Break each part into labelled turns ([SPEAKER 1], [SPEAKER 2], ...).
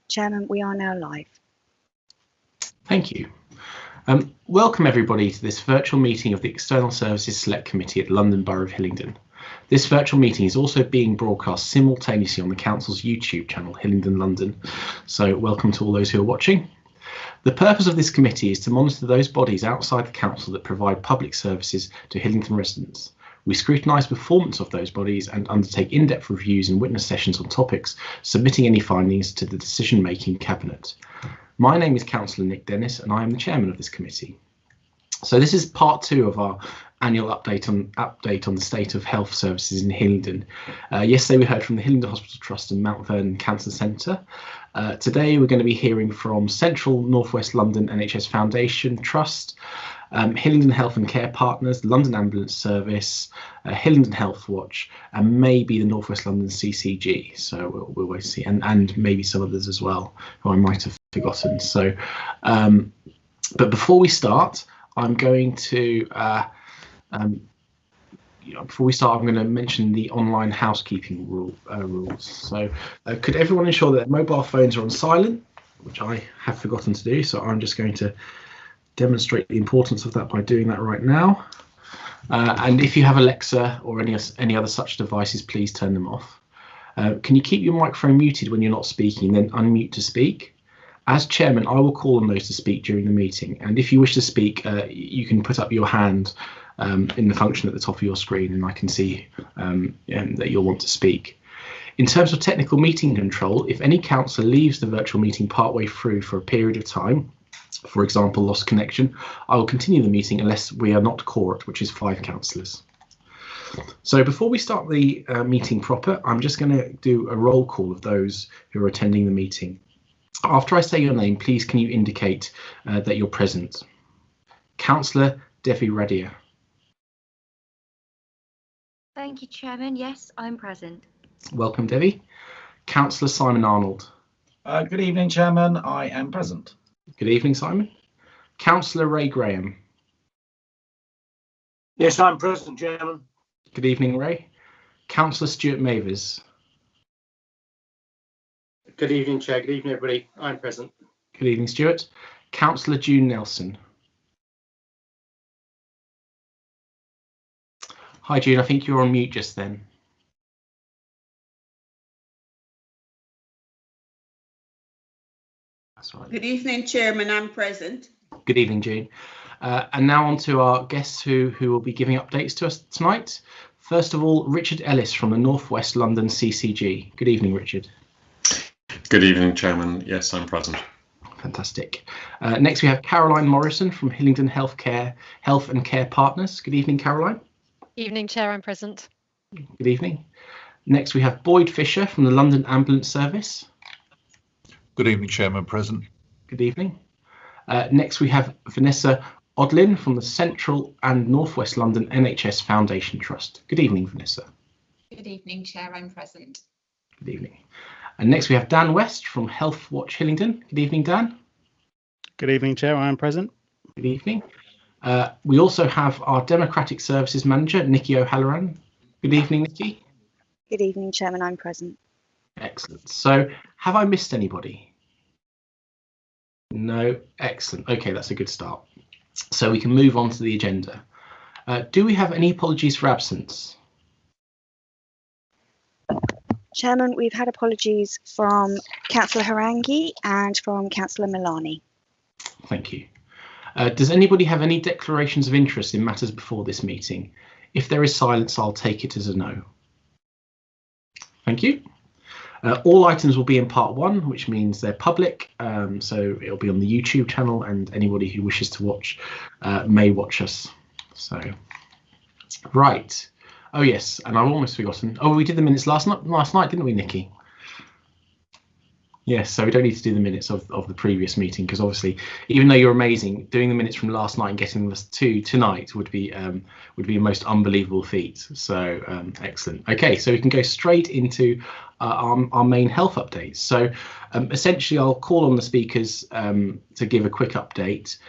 [SPEAKER 1] Chairman, we are now live.
[SPEAKER 2] Thank you. Welcome everybody to this virtual meeting of the External Services Select Committee at London Borough of Hillingdon. This virtual meeting is also being broadcast simultaneously on the Council's YouTube channel, Hillingdon London. So welcome to all those who are watching. The purpose of this committee is to monitor those bodies outside the Council that provide public services to Hillingdon residents. We scrutinise performance of those bodies and undertake in-depth reviews and witness sessions on topics, submitting any findings to the decision-making cabinet. My name is Councillor Nick Denys and I am the chairman of this committee. So this is part 2 of our annual update on the state of health services in Hillingdon. Yesterday we heard from the Hillingdon Hospital Trust and Mount Vernon Cancer Centre. Today we're going to be hearing from Central North West London NHS Foundation Trust, Hillingdon Health and Care Partners, London Ambulance Service, Hillingdon Health Watch, and maybe the North West London CCG. So we'll wait to see, and maybe some others as well who I might have forgotten. So, but before we start, I'm going to mention the online housekeeping rules. So, could everyone ensure that mobile phones are on silent, which I have forgotten to do. So I'm just going to demonstrate the importance of that by doing that right now. And if you have Alexa or any other such devices, please turn them off. Can you keep your microphone muted when you're not speaking, then unmute to speak? As chairman, I will call on those to speak during the meeting, and if you wish to speak, you can put up your hand in the function at the top of your screen, and I can see that you'll want to speak. In terms of technical meeting control, if any councillor leaves the virtual meeting partway through for a period of time, for example, lost connection, I will continue the meeting unless we are not quorate, which is 5 councillors. So before we start the meeting proper, I'm just going to do a roll call of those who are attending the meeting. After I say your name, please can you indicate that you're present. Councillor Devi Radia.
[SPEAKER 3] Thank you, Chairman. Yes, I'm present.
[SPEAKER 2] Welcome, Devi. Councillor Simon Arnold.
[SPEAKER 4] Good evening, Chairman. I am present.
[SPEAKER 2] Good evening, Simon. Councillor Ray Graham.
[SPEAKER 5] Yes, I'm present, Chairman.
[SPEAKER 2] Good evening, Ray. Councillor Stuart Mavers.
[SPEAKER 6] Good evening, Chair. Good evening, everybody. I'm present.
[SPEAKER 2] Good evening, Stuart. Councillor June Nelson. Hi, June. I think you were on mute just then. That's right.
[SPEAKER 7] Good evening, Chairman. I'm present.
[SPEAKER 2] Good evening, June. And now on to our guests who will be giving updates to us tonight. First of all, Richard Ellis from the North West London CCG. Good evening, Richard.
[SPEAKER 8] Good evening, Chairman. Yes, I'm present.
[SPEAKER 2] Fantastic. Next, we have Caroline Morrison from Hillingdon Health and Care Partners. Good evening, Caroline.
[SPEAKER 9] Evening, Chair. I'm present.
[SPEAKER 2] Good evening. Next, we have Boyd Fisher from the London Ambulance Service.
[SPEAKER 10] Good evening, Chairman. Present.
[SPEAKER 2] Good evening. Next, we have Vanessa Odlin from the Central and North West London NHS Foundation Trust. Good evening, Vanessa.
[SPEAKER 11] Good evening, Chair. I'm present.
[SPEAKER 2] Good evening. And next we have Dan West from Health Watch Hillingdon. Good evening, Dan.
[SPEAKER 12] Good evening, Chair. I am present.
[SPEAKER 2] Good evening. We also have our Democratic Services Manager, Nikki O'Halloran. Good evening, Nikki.
[SPEAKER 1] Good evening, Chairman. I'm present.
[SPEAKER 2] Excellent. So have I missed anybody? No. Excellent. OK, that's a good start. So we can move on to the agenda. Do we have any apologies for absence?
[SPEAKER 1] Chairman, we've had apologies from Councillor Harangi and from Councillor Milani.
[SPEAKER 2] Thank you. Does anybody have any declarations of interest in matters before this meeting? If there is silence, I'll take it as a no. Thank you. All items will be in part 1, which means they're public, so it'll be on the YouTube channel, and anybody who wishes to watch may watch us. So, right. Oh yes, and I've almost forgotten. Oh, we did the minutes last night, didn't we, Nikki? Yes, so we don't need to do the minutes of the previous meeting, because obviously, even though you're amazing, doing the minutes from last night and getting them to tonight would be a most unbelievable feat. So excellent. Okay, so we can go straight into our main health updates. So essentially, I'll call on the speakers to give a quick update.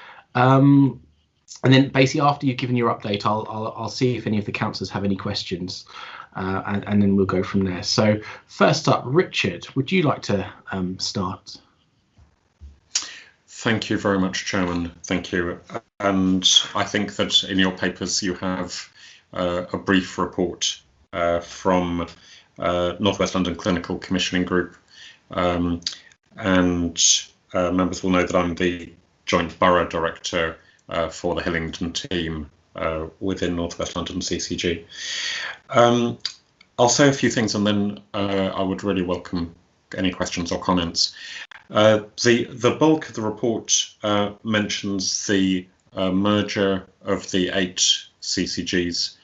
[SPEAKER 2] And then basically after you've given your update, I'll see if any of the councillors have any questions, and then we'll go from there. So first up, Richard, would you like to start?
[SPEAKER 8] Thank you very much, Chairman. Thank you. And I think that in your papers you have a brief report from North West London Clinical Commissioning Group, and members will know that I'm the Joint Borough Director for the Hillingdon team within North West London CCG. I'll say a few things and then I would really welcome any questions or comments. The bulk of the report mentions the merger of the 8 CCGs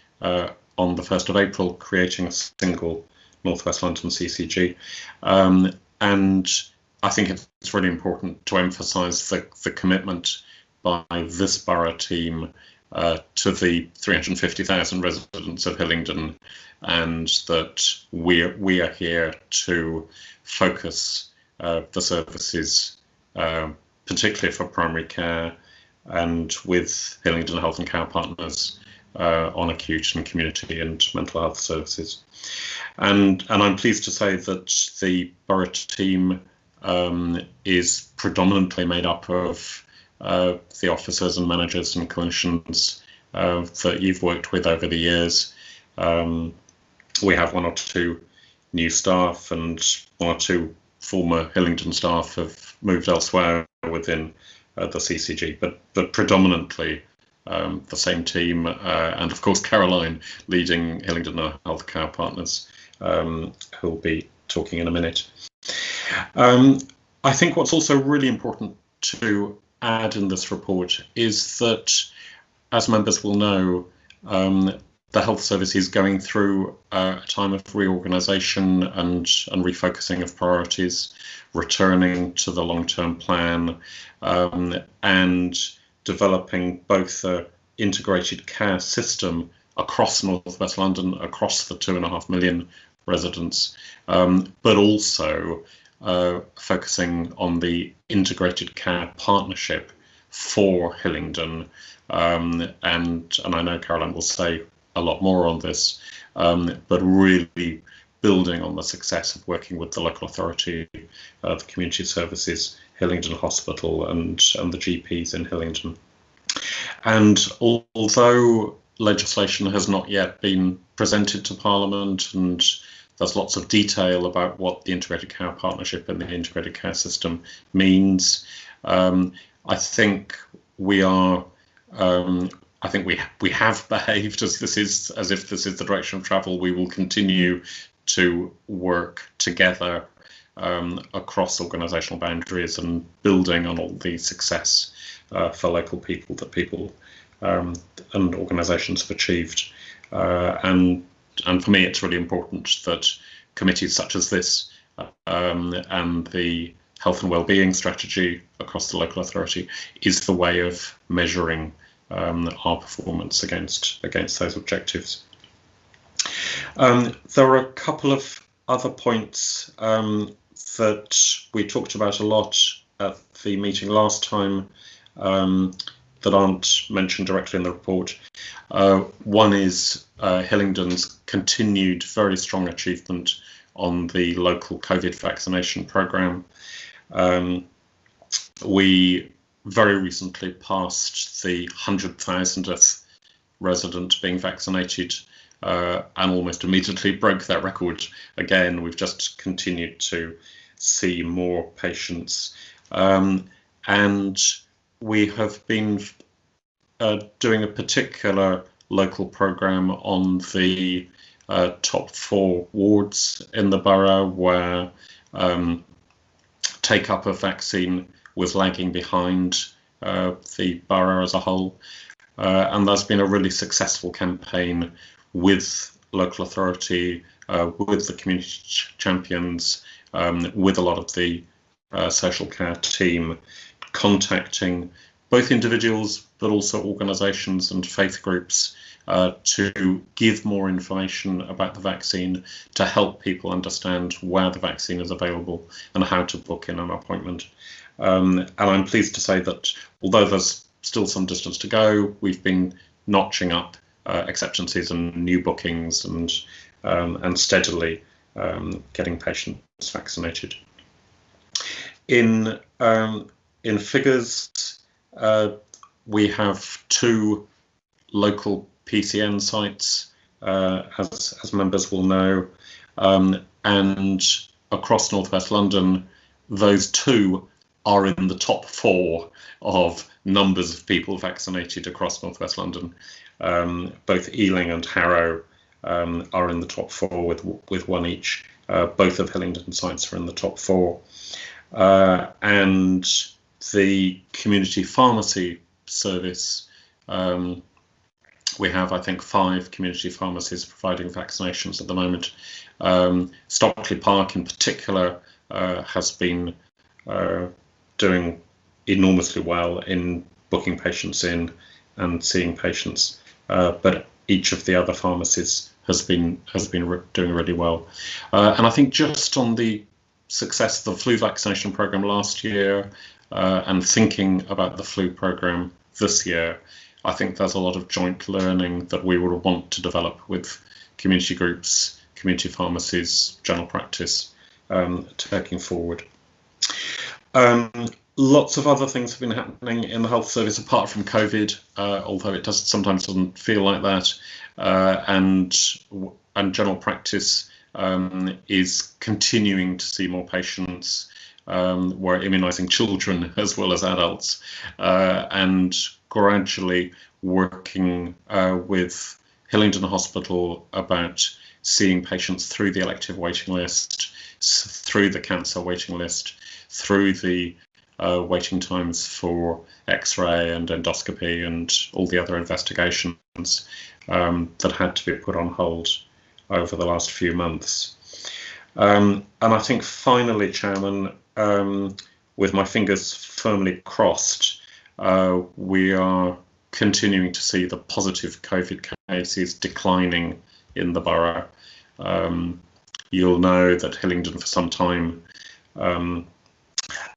[SPEAKER 8] on the 1st of April, creating a single North West London CCG. And I think it's really important to emphasise the commitment by this borough team to the 350,000 residents of Hillingdon, and that we are here to focus the services, particularly for primary care and with Hillingdon Health and Care Partners on acute and community and mental health services. And I'm pleased to say that the borough team is predominantly made up of the officers and managers and clinicians that you've worked with over the years. We have 1 or 2 new staff, and 1 or 2 former Hillingdon staff have moved elsewhere within the CCG, but predominantly the same team, and of course Caroline leading Hillingdon Health Care Partners, who'll be talking in a minute. I think what's also really important to add in this report is that, as members will know, the health service is going through a time of reorganisation and refocusing of priorities, returning to the long-term plan, and developing both an integrated care system across North West London, across the 2.5 million residents, but also focusing on the integrated care partnership for Hillingdon. And I know Caroline will say a lot more on this, but really building on the success of working with the local authority, the community services, Hillingdon Hospital and the GPs in Hillingdon. And although legislation has not yet been presented to Parliament, and there's lots of detail about what the integrated care partnership and the integrated care system means, I think we are I think we have behaved as if this is the direction of travel. We will continue to work together across organisational boundaries and building on all the success for local people that people and organisations have achieved. And for me, it's really important that committees such as this and the health and wellbeing strategy across the local authority is the way of measuring our performance against those objectives. There are a couple of other points that we talked about a lot at the meeting last time that aren't mentioned directly in the report. One is Hillingdon's continued very strong achievement on the local COVID vaccination programme. We very recently passed the 100,000th resident being vaccinated and almost immediately broke that record again. We've just continued to see more patients, and we have been doing a particular local programme on the top 4 wards in the borough where take-up of vaccine was lagging behind the borough as a whole. And there's been a really successful campaign with local authority, with the community champions, with a lot of the social care team, contacting both individuals but also organisations and faith groups to give more information about the vaccine, to help people understand where the vaccine is available and how to book in an appointment. And I'm pleased to say that although there's still some distance to go, we've been notching up acceptances and new bookings and steadily getting patients vaccinated. In in figures, we have 2 local PCN sites, as members will know, and across North West London, those 2 are in the top 4 of numbers of people vaccinated across North West London. Both Ealing and Harrow are in the top 4 with 1 each. Both of Hillingdon sites are in the top 4. And the community pharmacy service, we have, I think, 5 community pharmacies providing vaccinations at the moment. Stockley Park in particular has been doing enormously well in booking patients in and seeing patients, but each of the other pharmacies has been doing really well. And I think just on the success of the flu vaccination program last year and thinking about the flu program this year, I think there's a lot of joint learning that we would want to develop with community groups, community pharmacies, general practice, taking forward. Lots of other things have been happening in the health service apart from COVID, although it sometimes doesn't feel like that. And general practice is continuing to see more patients. We're immunising children as well as adults, and gradually working with Hillingdon Hospital about seeing patients through the elective waiting list, through the cancer waiting list, through the waiting times for X-ray and endoscopy and all the other investigations that had to be put on hold over the last few months. And I think finally, Chairman, with my fingers firmly crossed, we are continuing to see the positive COVID cases declining in the borough. You'll know that Hillingdon for some time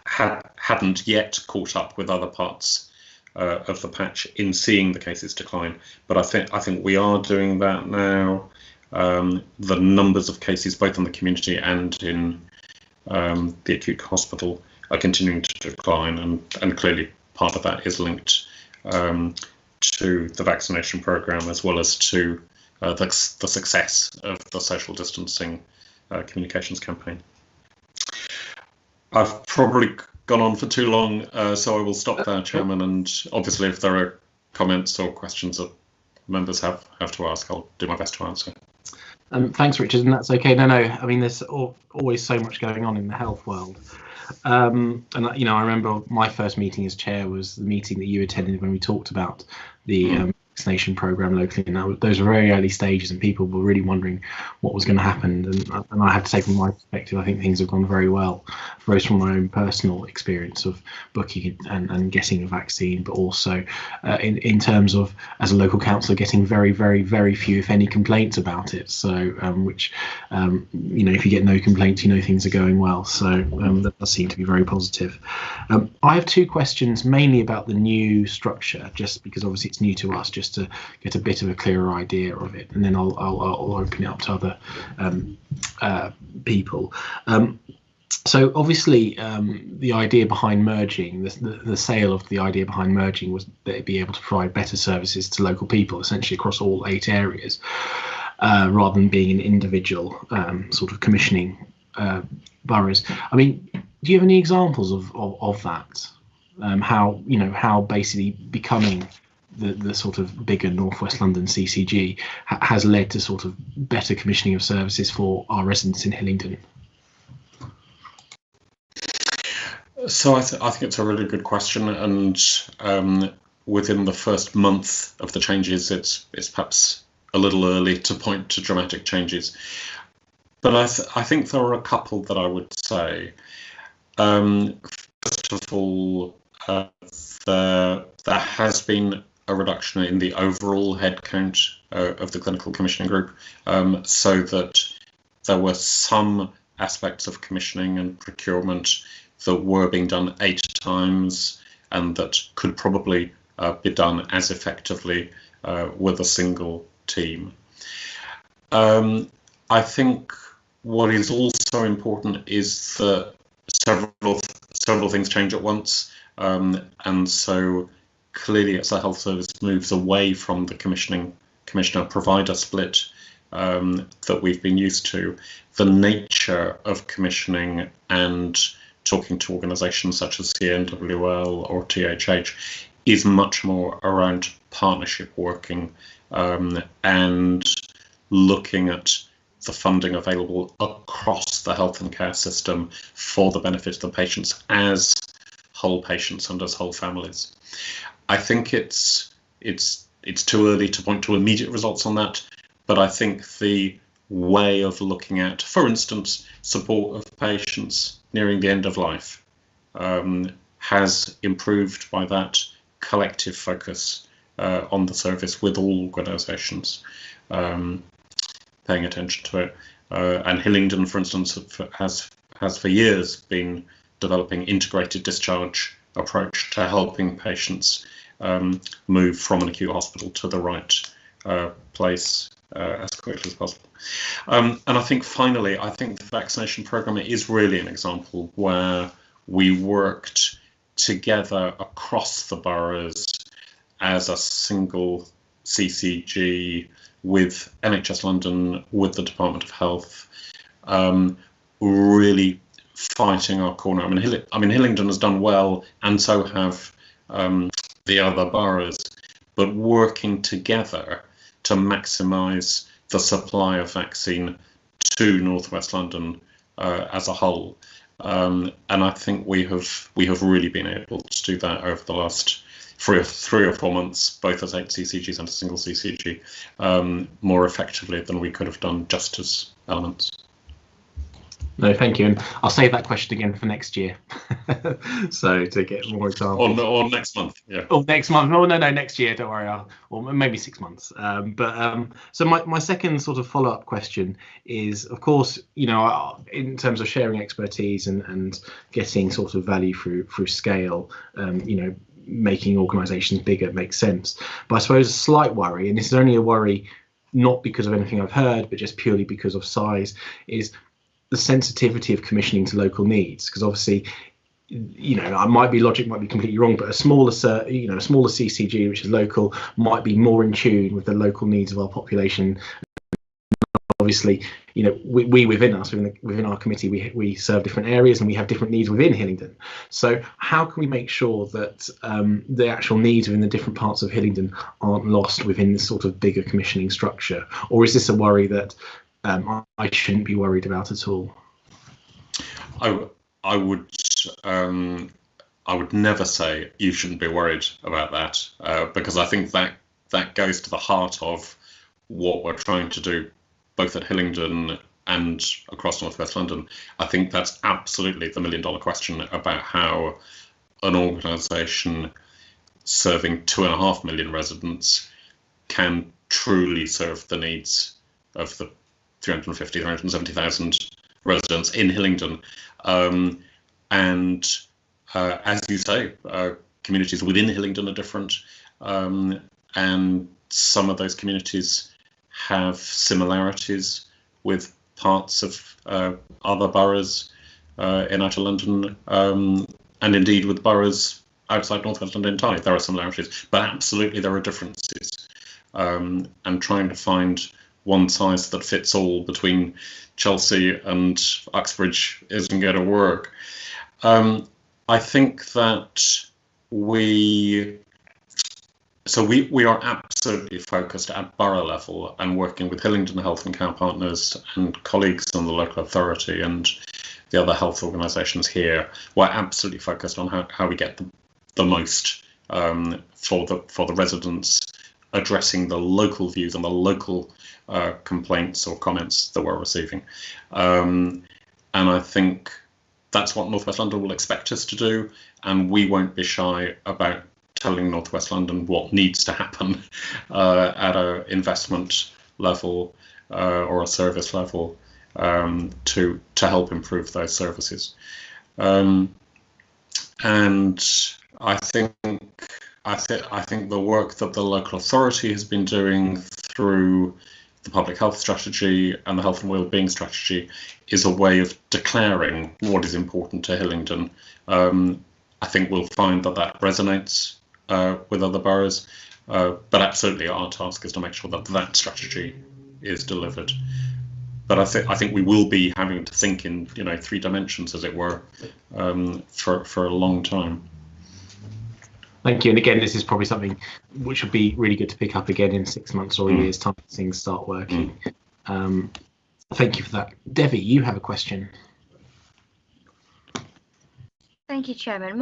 [SPEAKER 8] hadn't yet caught up with other parts of the patch in seeing the cases decline, but I think we are doing that now. The numbers of cases, both in the community and in the acute hospital, are continuing to decline, and clearly part of that is linked to the vaccination programme as well as to the success of the social distancing communications campaign. I've probably gone on for too long, so I will stop there, Chairman, and obviously if there are comments or questions that members have to ask, I'll do my best to answer.
[SPEAKER 2] Thanks, Richard, and that's okay. No, I mean, there's always so much going on in the health world. And, you know, I remember my first meeting as chair was the meeting that you attended when we talked about the vaccination programme locally, and those were very early stages and people were really wondering what was going to happen, and I have to say from my perspective I think things have gone very well, both from my own personal experience of booking and getting a vaccine, but also in terms of, as a local councillor, getting very, very, very few, if any, complaints about it, so which you know, if you get no complaints, you know things are going well, so that does seem to be very positive. I have 2 questions, mainly about the new structure, just because obviously it's new to us, just to get a bit of a clearer idea of it, and then I'll open it up to other people. So obviously the idea behind merging, the sale of the idea behind merging was that it'd be able to provide better services to local people, essentially across all 8 areas, rather than being an individual sort of commissioning boroughs. I mean, do you have any examples of that? How basically becoming the sort of bigger North West London CCG has led to sort of better commissioning of services for our residents in Hillingdon?
[SPEAKER 8] So I think it's a really good question, and within the first month of the changes, it's perhaps a little early to point to dramatic changes. But I think there are a couple that I would say. First of all, there has been a reduction in the overall headcount of the clinical commissioning group, so that there were some aspects of commissioning and procurement that were being done 8 times and that could probably be done as effectively with a single team. I think what is also important is that several things change at once. And so clearly, as the health service moves away from the commissioner-provider split that we've been used to, the nature of commissioning and talking to organisations such as CNWL or THH is much more around partnership working and looking at the funding available across the health and care system for the benefit of the patients as whole patients and as whole families. I think it's too early to point to immediate results on that, but I think the way of looking at, for instance, support of patients nearing the end of life has improved by that collective focus on the service with all organisations paying attention to it. And Hillingdon, for instance, has for years been developing integrated discharge approach to helping patients move from an acute hospital to the right place as quickly as possible. And I think finally, I think the vaccination programme is really an example where we worked together across the boroughs as a single CCG with NHS London, with the Department of Health, really fighting our corner. I mean, Hillingdon has done well, and so have the other boroughs, but working together to maximise the supply of vaccine to North West London as a whole. And I think we have really been able to do that over the last three or four months, both as 8 CCGs and a single CCG, more effectively than we could have done just as elements.
[SPEAKER 2] No, thank you. And I'll save that question again for next year. So to get more examples.
[SPEAKER 8] Or next month, yeah.
[SPEAKER 2] Oh, next month. No, next year, don't worry. Or maybe 6 months. So my second sort of follow-up question is, of course, you know, in terms of sharing expertise and getting sort of value through scale, you know, making organisations bigger makes sense. But I suppose a slight worry, and this is only a worry not because of anything I've heard, but just purely because of size, is the sensitivity of commissioning to local needs. Because obviously, you know, logic might be completely wrong, but a smaller CCG, which is local, might be more in tune with the local needs of our population. Obviously, you know, we within our committee, we serve different areas and we have different needs within Hillingdon. So how can we make sure that the actual needs within the different parts of Hillingdon aren't lost within this sort of bigger commissioning structure? Or is this a worry that I shouldn't be worried about at all?
[SPEAKER 8] I would never say you shouldn't be worried about that, because I think that goes to the heart of what we're trying to do, both at Hillingdon and across North West London. I think that's absolutely the million-dollar question about how an organisation serving 2.5 million residents can truly serve the needs of the 350, 370,000 residents in Hillingdon. And as you say, communities within Hillingdon are different, and some of those communities have similarities with parts of other boroughs in outer London, and indeed with boroughs outside North West London entirely. There are similarities, but absolutely there are differences. And trying to find one size that fits all between Chelsea and Uxbridge isn't going to work. I think that we are absolutely focused at borough level and working with Hillingdon Health and Care Partners and colleagues in the local authority and the other health organisations here. We're absolutely focused on how we get the most for the residents, addressing the local views and the local complaints or comments that we're receiving. And I think that's what North West London will expect us to do, and we won't be shy about telling North West London what needs to happen at an investment level or a service level to help improve those services. And I think the work that the local authority has been doing through the public health strategy and the health and wellbeing strategy is a way of declaring what is important to Hillingdon. I think we'll find that that resonates with other boroughs, but absolutely our task is to make sure that that strategy is delivered. But I think we will be having to think in 3 dimensions, as it were, for a long time.
[SPEAKER 2] Thank you. And again, this is probably something which would be really good to pick up again in 6 months or a year's time as things start working. Thank you for that. Debbie, you have a question.
[SPEAKER 3] Thank you, Chairman.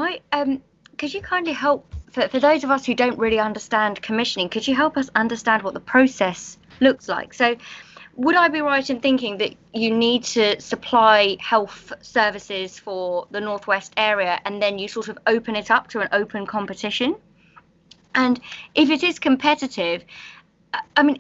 [SPEAKER 3] Could you kindly help, for those of us who don't really understand commissioning, could you help us understand what the process looks like? So would I be right in thinking that you need to supply health services for the Northwest area and then you sort of open it up to an open competition? And if it is competitive, I mean,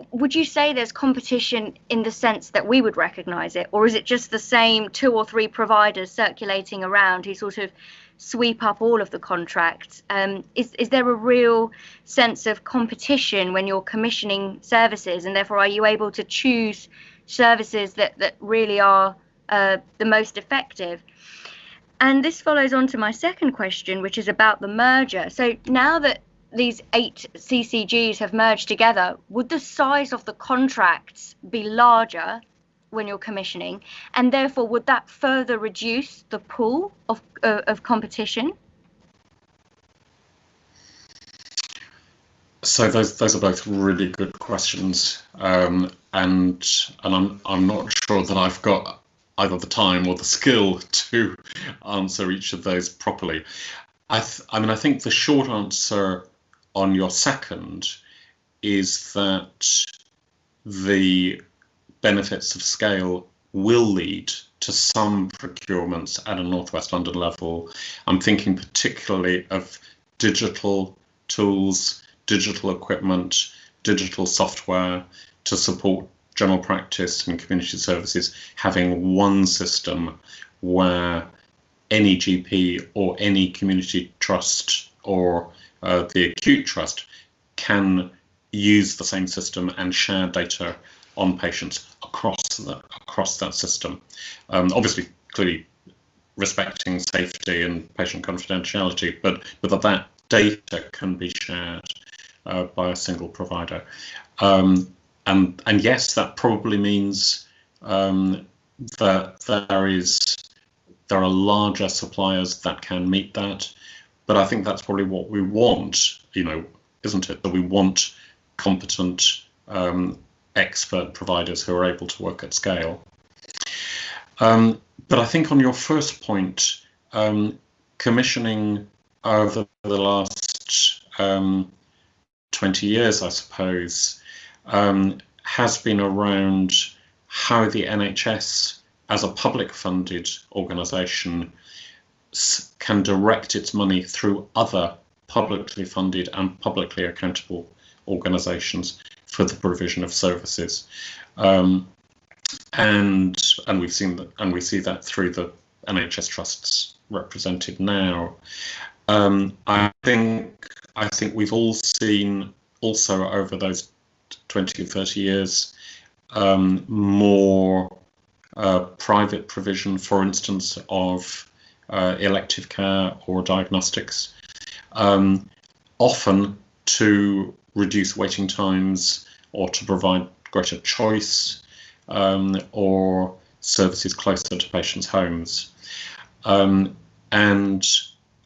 [SPEAKER 3] would you say there's competition in the sense that we would recognise it, or is it just the same 2 or 3 providers circulating around who sort of sweep up all of the contracts? Is there a real sense of competition when you're commissioning services, and therefore are you able to choose services that really are the most effective? And this follows on to my second question, which is about the merger. So now that these 8 CCGs have merged together, would the size of the contracts be larger when you're commissioning, and therefore would that further reduce the pool of competition?
[SPEAKER 8] So those are both really good questions, and I'm not sure that I've got either the time or the skill to answer each of those properly. I think the short answer on your second is that the benefits of scale will lead to some procurements at a North West London level. I'm thinking particularly of digital tools, digital equipment, digital software to support general practice and community services, having one system where any GP or any community trust or the acute trust can use the same system and share data on patients across that system. Obviously, clearly respecting safety and patient confidentiality, but that data can be shared by a single provider. And yes, that probably means that there are larger suppliers that can meet that. But I think that's probably what we want, isn't it? That we want competent, expert providers who are able to work at scale. But I think on your first point, commissioning over the last 20 years, I suppose, has been around how the NHS, as a public funded organisation, can direct its money through other publicly funded and publicly accountable organisations for the provision of services, and we've seen that, and we see that through the NHS trusts represented now. I think we've all seen also over those 20 or 30 years more private provision, for instance, of elective care or diagnostics, often to reduce waiting times or to provide greater choice or services closer to patients' homes. And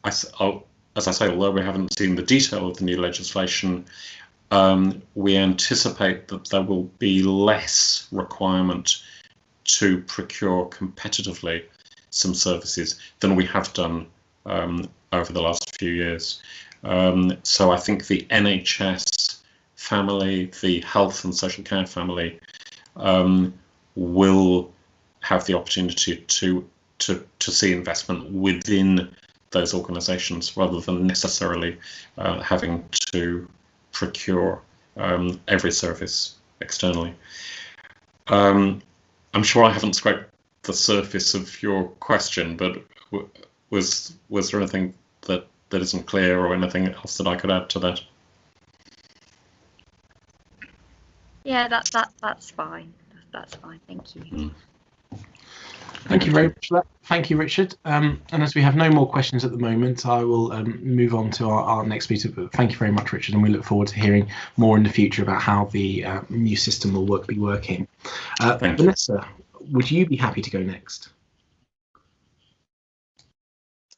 [SPEAKER 8] as I say, although we haven't seen the detail of the new legislation, we anticipate that there will be less requirement to procure competitively some services than we have done over the last few years. So I think the NHS family, the health and social care family, will have the opportunity to see investment within those organisations rather than necessarily having to procure every service externally. I'm sure I haven't scraped the surface of your question, but was there anything that isn't clear or anything else that I could add to that?
[SPEAKER 3] Yeah, that's fine. That's fine. Thank you.
[SPEAKER 2] Thank you very much for that. Thank you, Richard. And as we have no more questions at the moment, I will move on to our next meeting. But thank you very much, Richard, and we look forward to hearing more in the future about how the new system will be working. Vanessa, would you be happy to go next?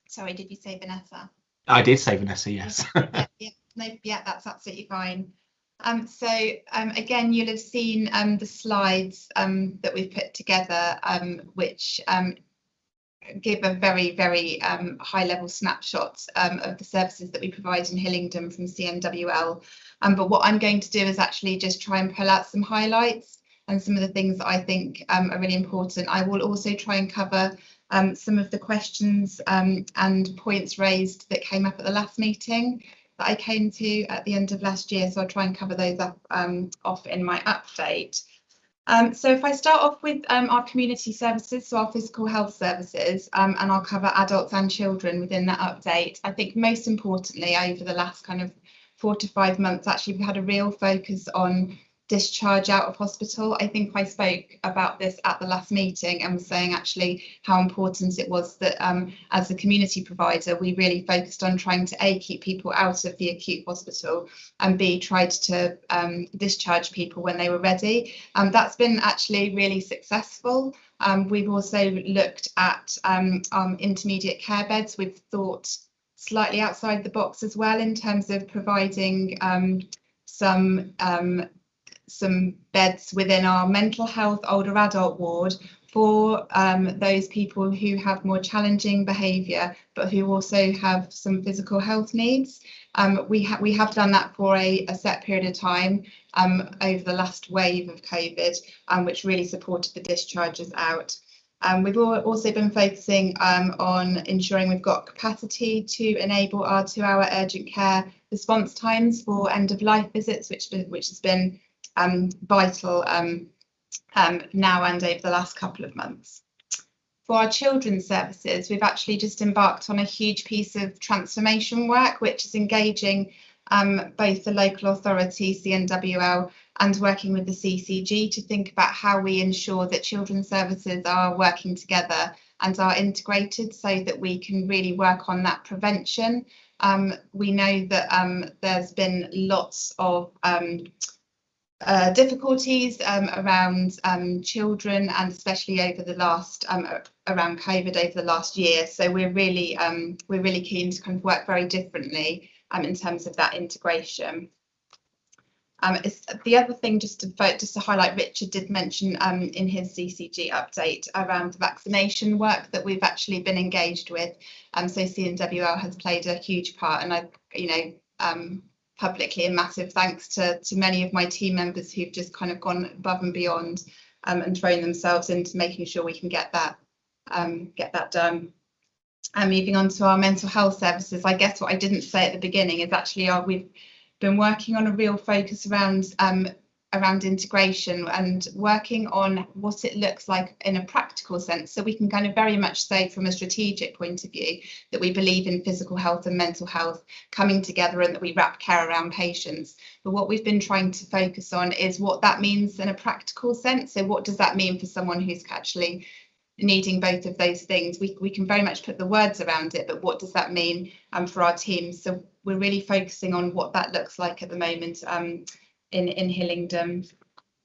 [SPEAKER 11] Sorry, did you say Vanessa?
[SPEAKER 2] I did say Vanessa, yes.
[SPEAKER 11] Yeah, that's absolutely fine. Again, you'll have seen the slides that we've put together, which give a very, very high level snapshot of the services that we provide in Hillingdon from CNWL. But what I'm going to do is actually just try and pull out some highlights and some of the things that I think are really important. I will also try and cover some of the questions and points raised that came up at the last meeting that I came to at the end of last year. So I'll try and cover those up off in my update. So if I start off with our community services, so our physical health services, and I'll cover adults and children within that update. I think most importantly, over the last kind of 4 to 5 months, actually, we've had a real focus on discharge out of hospital. I think I spoke about this at the last meeting and was saying actually how important it was that as a community provider, we really focused on trying to A, keep people out of the acute hospital, and B, tried to discharge people when they were ready. That's been actually really successful. We've also looked at intermediate care beds. We've thought slightly outside the box as well in terms of providing some beds within our mental health older adult ward for those people who have more challenging behaviour, but who also have some physical health needs. We have done that for a set period of time over the last wave of COVID, which really supported the discharges out. We've also been focusing on ensuring we've got capacity to enable our 2-hour urgent care response times for end-of-life visits, which has been vital now and over the last couple of months. For our children's services, we've actually just embarked on a huge piece of transformation work, which is engaging both the local authority, CNWL, and working with the CCG to think about how we ensure that children's services are working together and are integrated so that we can really work on that prevention. We know that there's been lots of difficulties around children, and especially over the last around COVID over the last year. So we're really keen to kind of work very differently in terms of that integration. The other thing, just to highlight, Richard did mention in his CCG update around the vaccination work that we've actually been engaged with. So CNWL has played a huge part, and publicly a massive thanks to many of my team members who've just kind of gone above and beyond and thrown themselves into making sure we can get that done. And moving on to our mental health services, I guess what I didn't say at the beginning is actually we've been working on a real focus around integration and working on what it looks like in a practical sense, so we can kind of very much say from a strategic point of view that we believe in physical health and mental health coming together and that we wrap care around patients. But what we've been trying to focus on is what that means in a practical sense. So what does that mean for someone who's actually needing both of those things? We can very much put the words around it, but what does that mean for our teams? So we're really focusing on what that looks like at the moment in Hillingdon.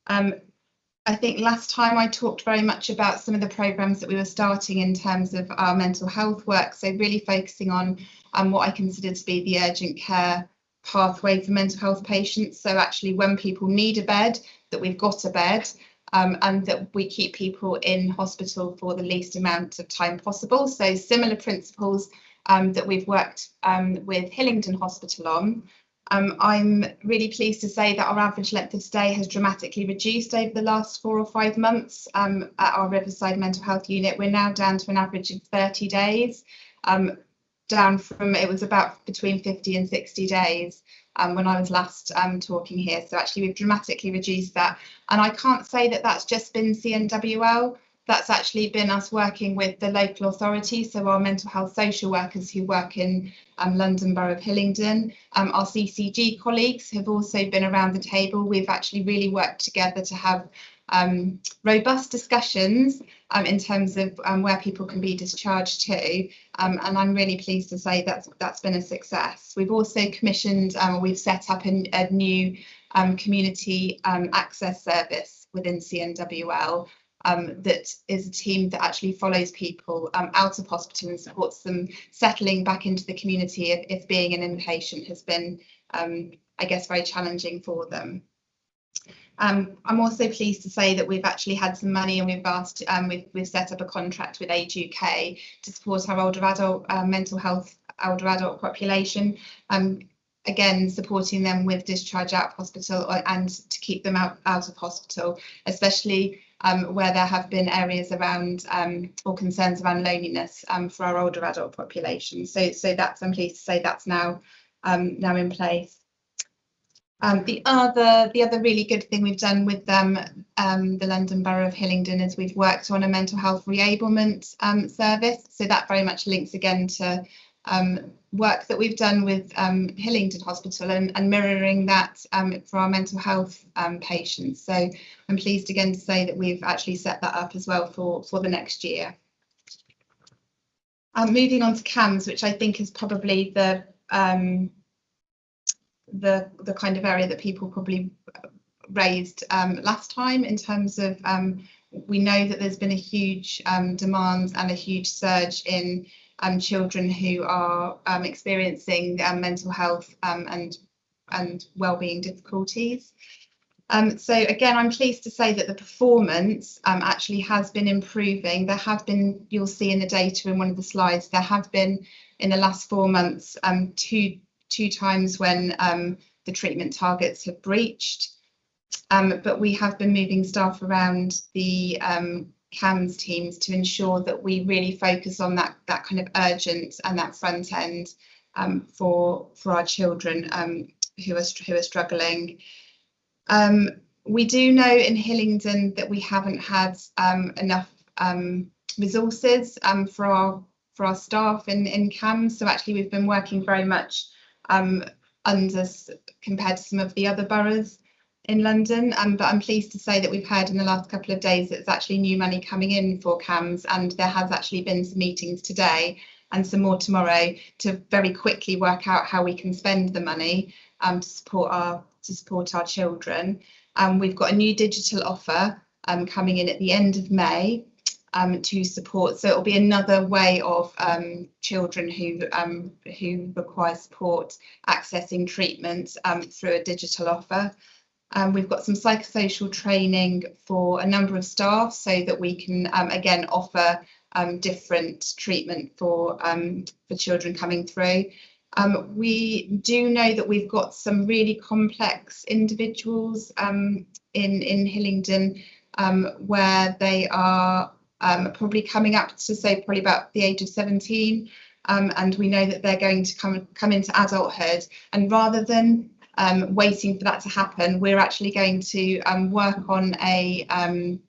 [SPEAKER 11] I think last time I talked very much about some of the programmes that we were starting in terms of our mental health work, so really focusing on what I consider to be the urgent care pathway for mental health patients. So actually when people need a bed, that we've got a bed, and that we keep people in hospital for the least amount of time possible. So similar principles that we've worked with Hillingdon Hospital on. I'm really pleased to say that our average length of stay has dramatically reduced over the last 4 or 5 months at our Riverside Mental Health Unit. We're now down to an average of 30 days, down from, it was about between 50 and 60 days when I was last talking here. So actually we've dramatically reduced that. And I can't say that that's just been CNWL. That's actually been us working with the local authority, so our mental health social workers who work in London Borough of Hillingdon. Our CCG colleagues have also been around the table. We've actually really worked together to have robust discussions in terms of where people can be discharged to, and I'm really pleased to say that's been a success. We've also commissioned, we've set up a new community access service within CNWL. That is a team that actually follows people out of hospital and supports them settling back into the community if being an inpatient has been, I guess, very challenging for them. I'm also pleased to say that we've actually had some money, and we've set up a contract with Age UK to support our older adult mental health older adult population. Again, supporting them with discharge out of hospital and to keep them out of hospital, especially where there have been areas around or concerns around loneliness for our older adult population. So that's, I'm pleased to say, that's now in place. The other really good thing we've done with the London Borough of Hillingdon is we've worked on a mental health reablement service. So that very much links again to work that we've done with Hillingdon Hospital and mirroring that for our mental health patients. So I'm pleased again to say that we've actually set that up as well for the next year. Moving on to CAMS, which I think is probably the kind of area that people probably raised last time, in terms of we know that there's been a huge demand and a huge surge in children who are experiencing mental health and wellbeing difficulties. So again, I'm pleased to say that the performance actually has been improving. There have been, you'll see in the data in one of the slides, there have been in the last 4 months two times when the treatment targets have breached. But we have been moving staff around the CAMS teams to ensure that we really focus on that kind of urgent and that front end for our children who are struggling. We do know in Hillingdon that we haven't had enough resources for our staff in CAMS. So actually we've been working very much under compared to some of the other boroughs in London, but I'm pleased to say that we've heard in the last couple of days that there's actually new money coming in for CAMS, and there has actually been some meetings today and some more tomorrow to very quickly work out how we can spend the money to support our children. We've got a new digital offer coming in at the end of May to support, so it'll be another way of children who require support accessing treatment through a digital offer. We've got some psychosocial training for a number of staff so that we can again offer different treatment for children coming through. We do know that we've got some really complex individuals in Hillingdon where they are probably coming up to say probably about the age of 17, and we know that they're going to come into adulthood, and rather than waiting for that to happen, we're actually going to work on going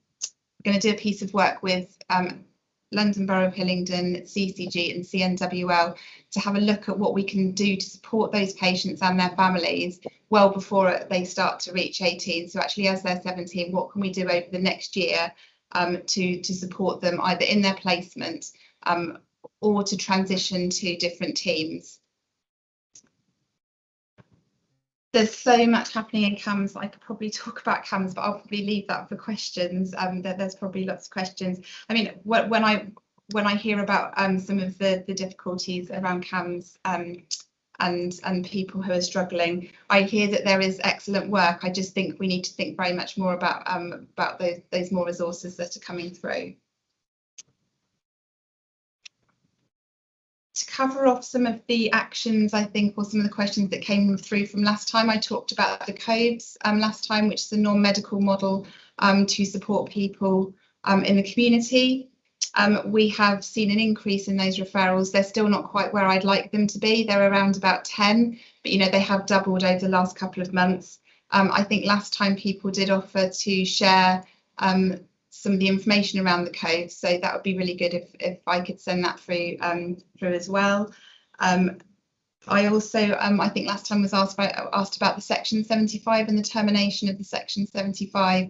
[SPEAKER 11] to do a piece of work with London Borough of Hillingdon, CCG and CNWL to have a look at what we can do to support those patients and their families well before they start to reach 18. So actually as they're 17, what can we do over the next year to support them either in their placement or to transition to different teams. There's so much happening in CAMS. I could probably talk about CAMS, but I'll probably leave that for questions. There's probably lots of questions. I mean, when I hear about some of the difficulties around CAMS and people who are struggling, I hear that there is excellent work. I just think we need to think very much more about those more resources that are coming through. To cover off some of the actions, I think, or some of the questions that came through from last time, I talked about the COVES last time, which is a non-medical model to support people in the community. We have seen an increase in those referrals. They're still not quite where I'd like them to be. They're around about 10, but you know, they have doubled over the last couple of months. I think last time people did offer to share some of the information around the code, so that would be really good if I could send that through as well. I also I think last time was asked about the Section 75 and the termination of the Section 75,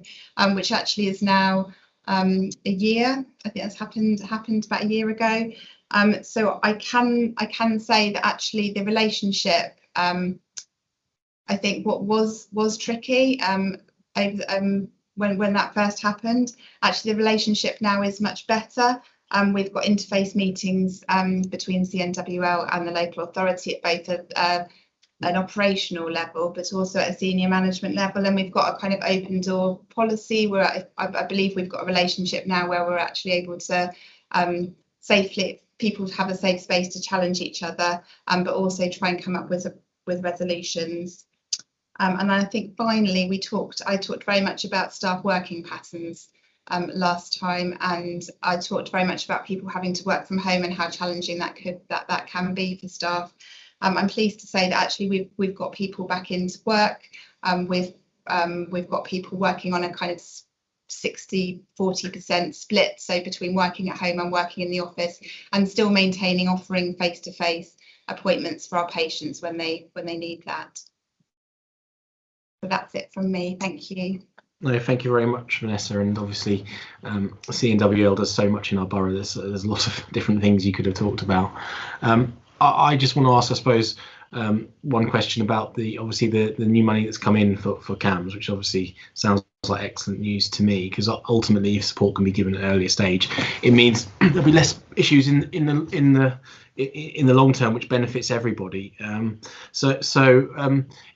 [SPEAKER 11] which actually is now a year. I think that's happened about a year ago. So I can say that actually the relationship, I think what was tricky when that first happened, actually the relationship now is much better. We've got interface meetings between CNWL and the local authority at both an operational level, but also at a senior management level, and we've got a kind of open door policy where I believe we've got a relationship now where we're actually able to safely, people have a safe space to challenge each other, but also try and come up with resolutions. And I think finally I talked very much about staff working patterns last time, and I talked very much about people having to work from home and how challenging that can be for staff. I'm pleased to say that actually we've got people back into work. We've got people working on a kind of 60-40% split, so between working at home and working in the office, and still offering face-to-face appointments for our patients when they need that. So that's it from me. Thank you.
[SPEAKER 2] No, thank you very much, Vanessa. And obviously, CNWL does so much in our borough. There's a lot of different things you could have talked about. I just want to ask, I suppose, one question about the new money that's come in for CAMS, which obviously sounds like excellent news to me, because ultimately, if support can be given at an earlier stage, it means there'll be less issues in the long term, which benefits everybody. So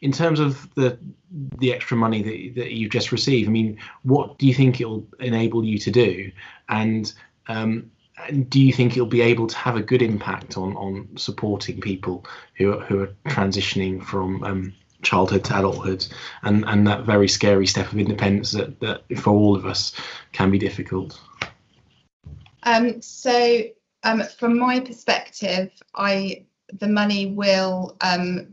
[SPEAKER 2] in terms of the extra money that you've just received, I mean, what do you think it'll enable you to do, and do you think it'll be able to have a good impact on supporting people who are transitioning from childhood to adulthood, and that very scary step of independence that for all of us can be difficult?
[SPEAKER 11] From my perspective, the money will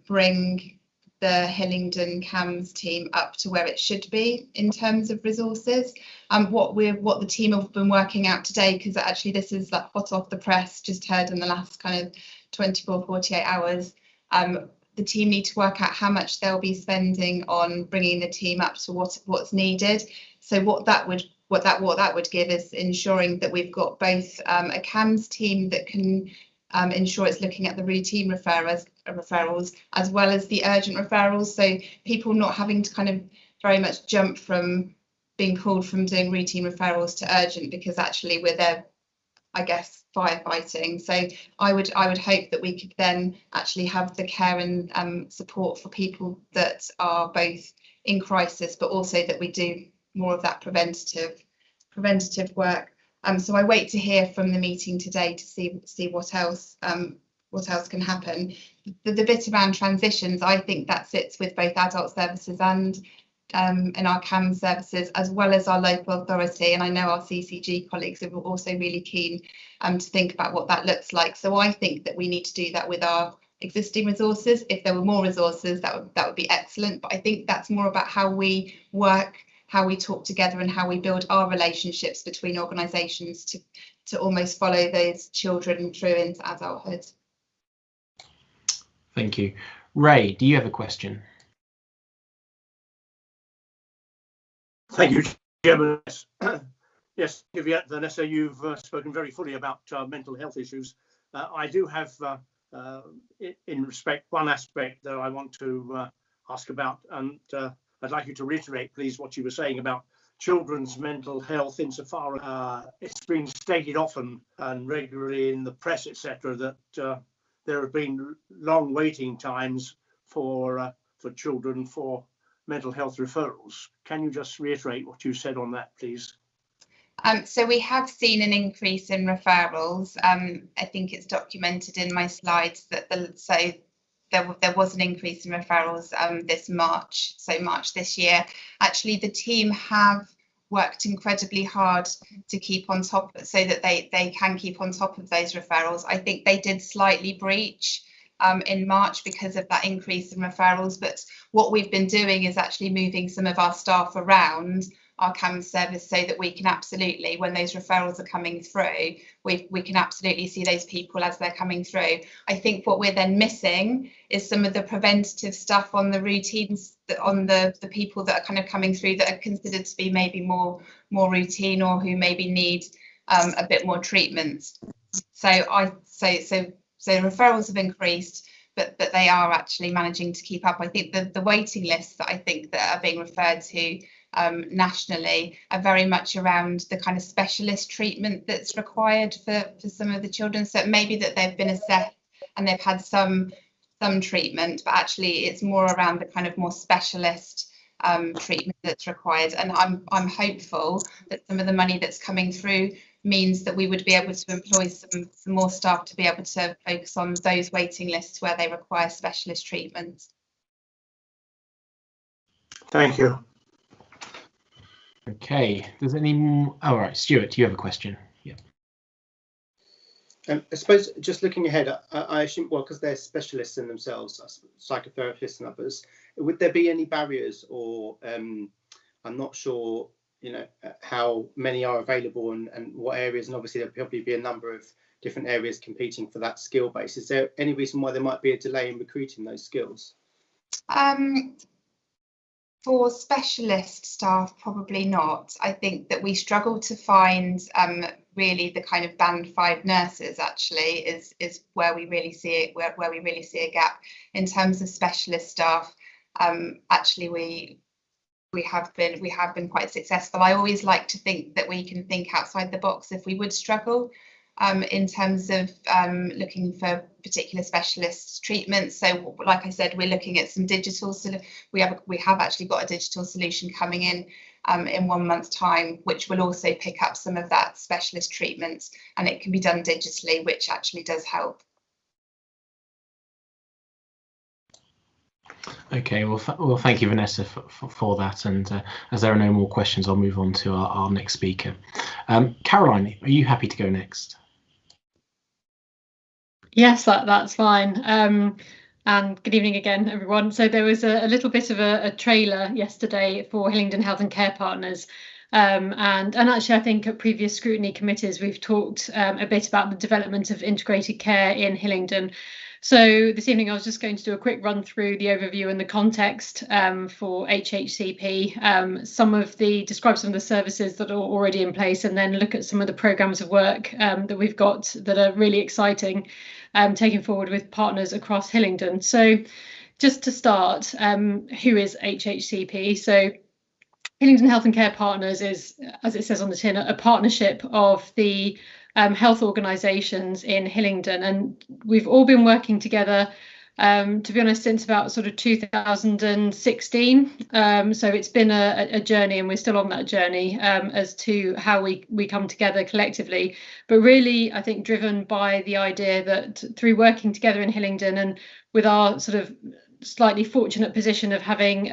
[SPEAKER 11] bring the Hillingdon CAMS team up to where it should be in terms of resources. What the team have been working out today, because actually this is like hot off the press, just heard in the last kind of 48 hours. The team need to work out how much they'll be spending on bringing the team up to what's needed. So what that would give is ensuring that we've got both a CAMS team that can ensure it's looking at the routine referrals as well as the urgent referrals, so people not having to kind of very much jump from being pulled from doing routine referrals to urgent, because actually we're there, I guess, firefighting. So I would hope that we could then actually have the care and support for people that are both in crisis, but also that we do more of that preventative work. So I wait to hear from the meeting today to see what else can happen. The bit around transitions, I think that sits with both adult services and in our CAMS services, as well as our local authority. And I know our CCG colleagues are also really keen to think about what that looks like. So I think that we need to do that with our existing resources. If there were more resources, that would be excellent. But I think that's more about how we work, how we talk together, and how we build our relationships between organisations to almost follow those children through into adulthood.
[SPEAKER 2] Thank you. Ray, do you have a question?
[SPEAKER 5] Thank you, Chairman. Yes, Vanessa, you've spoken very fully about mental health issues. I do have, in respect, one aspect that I want to ask about, and I'd like you to reiterate, please, what you were saying about children's mental health, insofar it's been stated often and regularly in the press, etc., that there have been long waiting times for children for mental health referrals. Can you just reiterate what you said on that, please?
[SPEAKER 11] So we have seen an increase in referrals. I think it's documented in my slides that there was an increase in referrals this March, so March this year. Actually, the team have worked incredibly hard to keep on top, so that they can keep on top of those referrals. I think they did slightly breach in March because of that increase in referrals, but what we've been doing is actually moving some of our staff around our CAMS service, so that we can absolutely, when those referrals are coming through, we can absolutely see those people as they're coming through. I think what we're then missing is some of the preventative stuff on the routines, on the people that are kind of coming through that are considered to be maybe more routine, or who maybe need a bit more treatment. So referrals have increased, but they are actually managing to keep up. I think the waiting lists that I think that are being referred to nationally are very much around the kind of specialist treatment that's required for some of the children. So maybe that they've been assessed and they've had some treatment, but actually it's more around the kind of more specialist treatment that's required. And I'm hopeful that some of the money that's coming through means that we would be able to employ some more staff to be able to focus on those waiting lists where they require specialist treatment.
[SPEAKER 5] Thank you.
[SPEAKER 2] Okay, does any more? All right, Stuart, do you have a question? Yeah.
[SPEAKER 6] I suppose just looking ahead, I assume, well, because they're specialists in themselves, psychotherapists and others, would there be any barriers, or I'm not sure, you know, how many are available and what areas, and obviously there'll probably be a number of different areas competing for that skill base. Is there any reason why there might be a delay in recruiting those skills?
[SPEAKER 11] For specialist staff, probably not. I think that we struggle to find really the kind of band 5 nurses actually is where we really see it, where we really see a gap. In terms of specialist staff, actually we have been quite successful. I always like to think that we can think outside the box if we would struggle in terms of looking for particular specialist treatments. So like I said, we're looking at some digital, we have actually got a digital solution coming in 1 month's time, which will also pick up some of that specialist treatment, and it can be done digitally, which actually does help.
[SPEAKER 2] Okay, well, thank you, Vanessa, for that. And as there are no more questions, I'll move on to our next speaker. Caroline, are you happy to go next?
[SPEAKER 9] Yes, that's fine. And good evening again, everyone. So there was a little bit of a trailer yesterday for Hillingdon Health and Care Partners. And actually, I think at previous scrutiny committees, we've talked a bit about the development of integrated care in Hillingdon. So this evening, I was just going to do a quick run through the overview and the context for HHCP, describe some of the services that are already in place, and then look at some of the programmes of work that we've got that are really exciting, taking forward with partners across Hillingdon. So just to start, who is HHCP? So Hillingdon Health and Care Partners is, as it says on the tin, a partnership of the health organisations in Hillingdon, and we've all been working together, to be honest, since about sort of 2016. So it's been a journey, and we're still on that journey as to how we come together collectively. But really, I think driven by the idea that through working together in Hillingdon, and with our sort of slightly fortunate position of having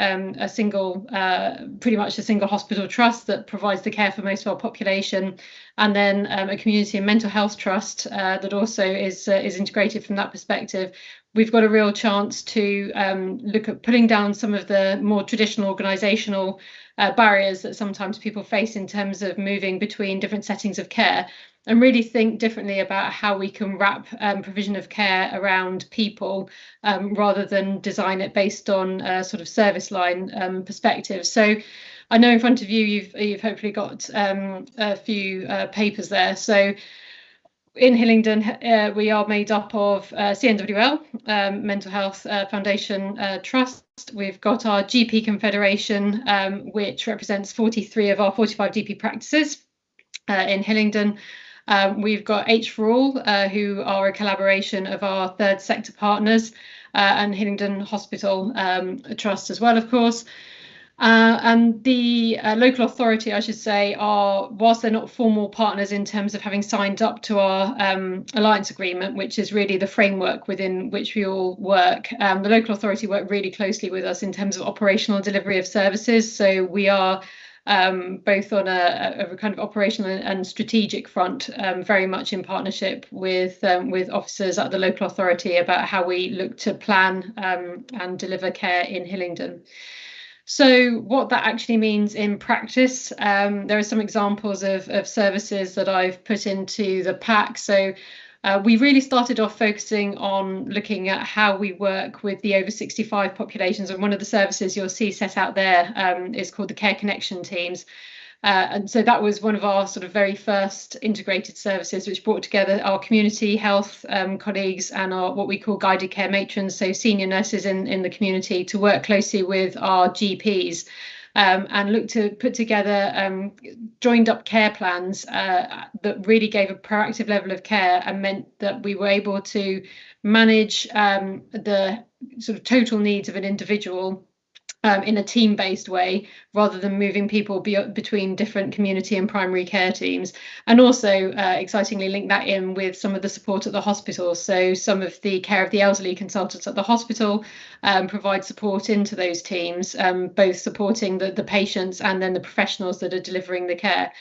[SPEAKER 9] pretty much a single hospital trust that provides the care for most of our population, and then a community and mental health trust that also is integrated from that perspective, we've got a real chance to look at putting down some of the more traditional organisational barriers that sometimes people face in terms of moving between different settings of care, and really think differently about how we can wrap provision of care around people rather than design it based on a sort of service line perspective. So I know in front of you, you've hopefully got a few papers there. So in Hillingdon, we are made up of CNWL, Mental Health Foundation Trust. We've got our GP Confederation, which represents 43 of our 45 GP practices in Hillingdon. We've got H for All, who are a collaboration of our third sector partners, and Hillingdon Hospital Trust as well, of course. And the local authority, I should say, whilst they're not formal partners in terms of having signed up to our alliance agreement, which is really the framework within which we all work, the local authority work really closely with us in terms of operational delivery of services. So we are both on a kind of operational and strategic front, very much in partnership with officers at the local authority about how we look to plan and deliver care in Hillingdon. So what that actually means in practice, there are some examples of services that I've put into the pack. So we really started off focusing on looking at how we work with the over 65 populations, and one of the services you'll see set out there is called the Care Connection Teams. And so that was one of our sort of very first integrated services, which brought together our community health colleagues and our what we call guided care matrons, so senior nurses in the community, to work closely with our GPs and look to put together joined up care plans that really gave a proactive level of care and meant that we were able to manage the sort of total needs of an individual in a team-based way, rather than moving people between different community and primary care teams, and also excitingly link that in with some of the support at the hospital. So some of the care of the elderly consultants at the hospital provide support into those teams, both supporting the patients and then the professionals that are delivering the care.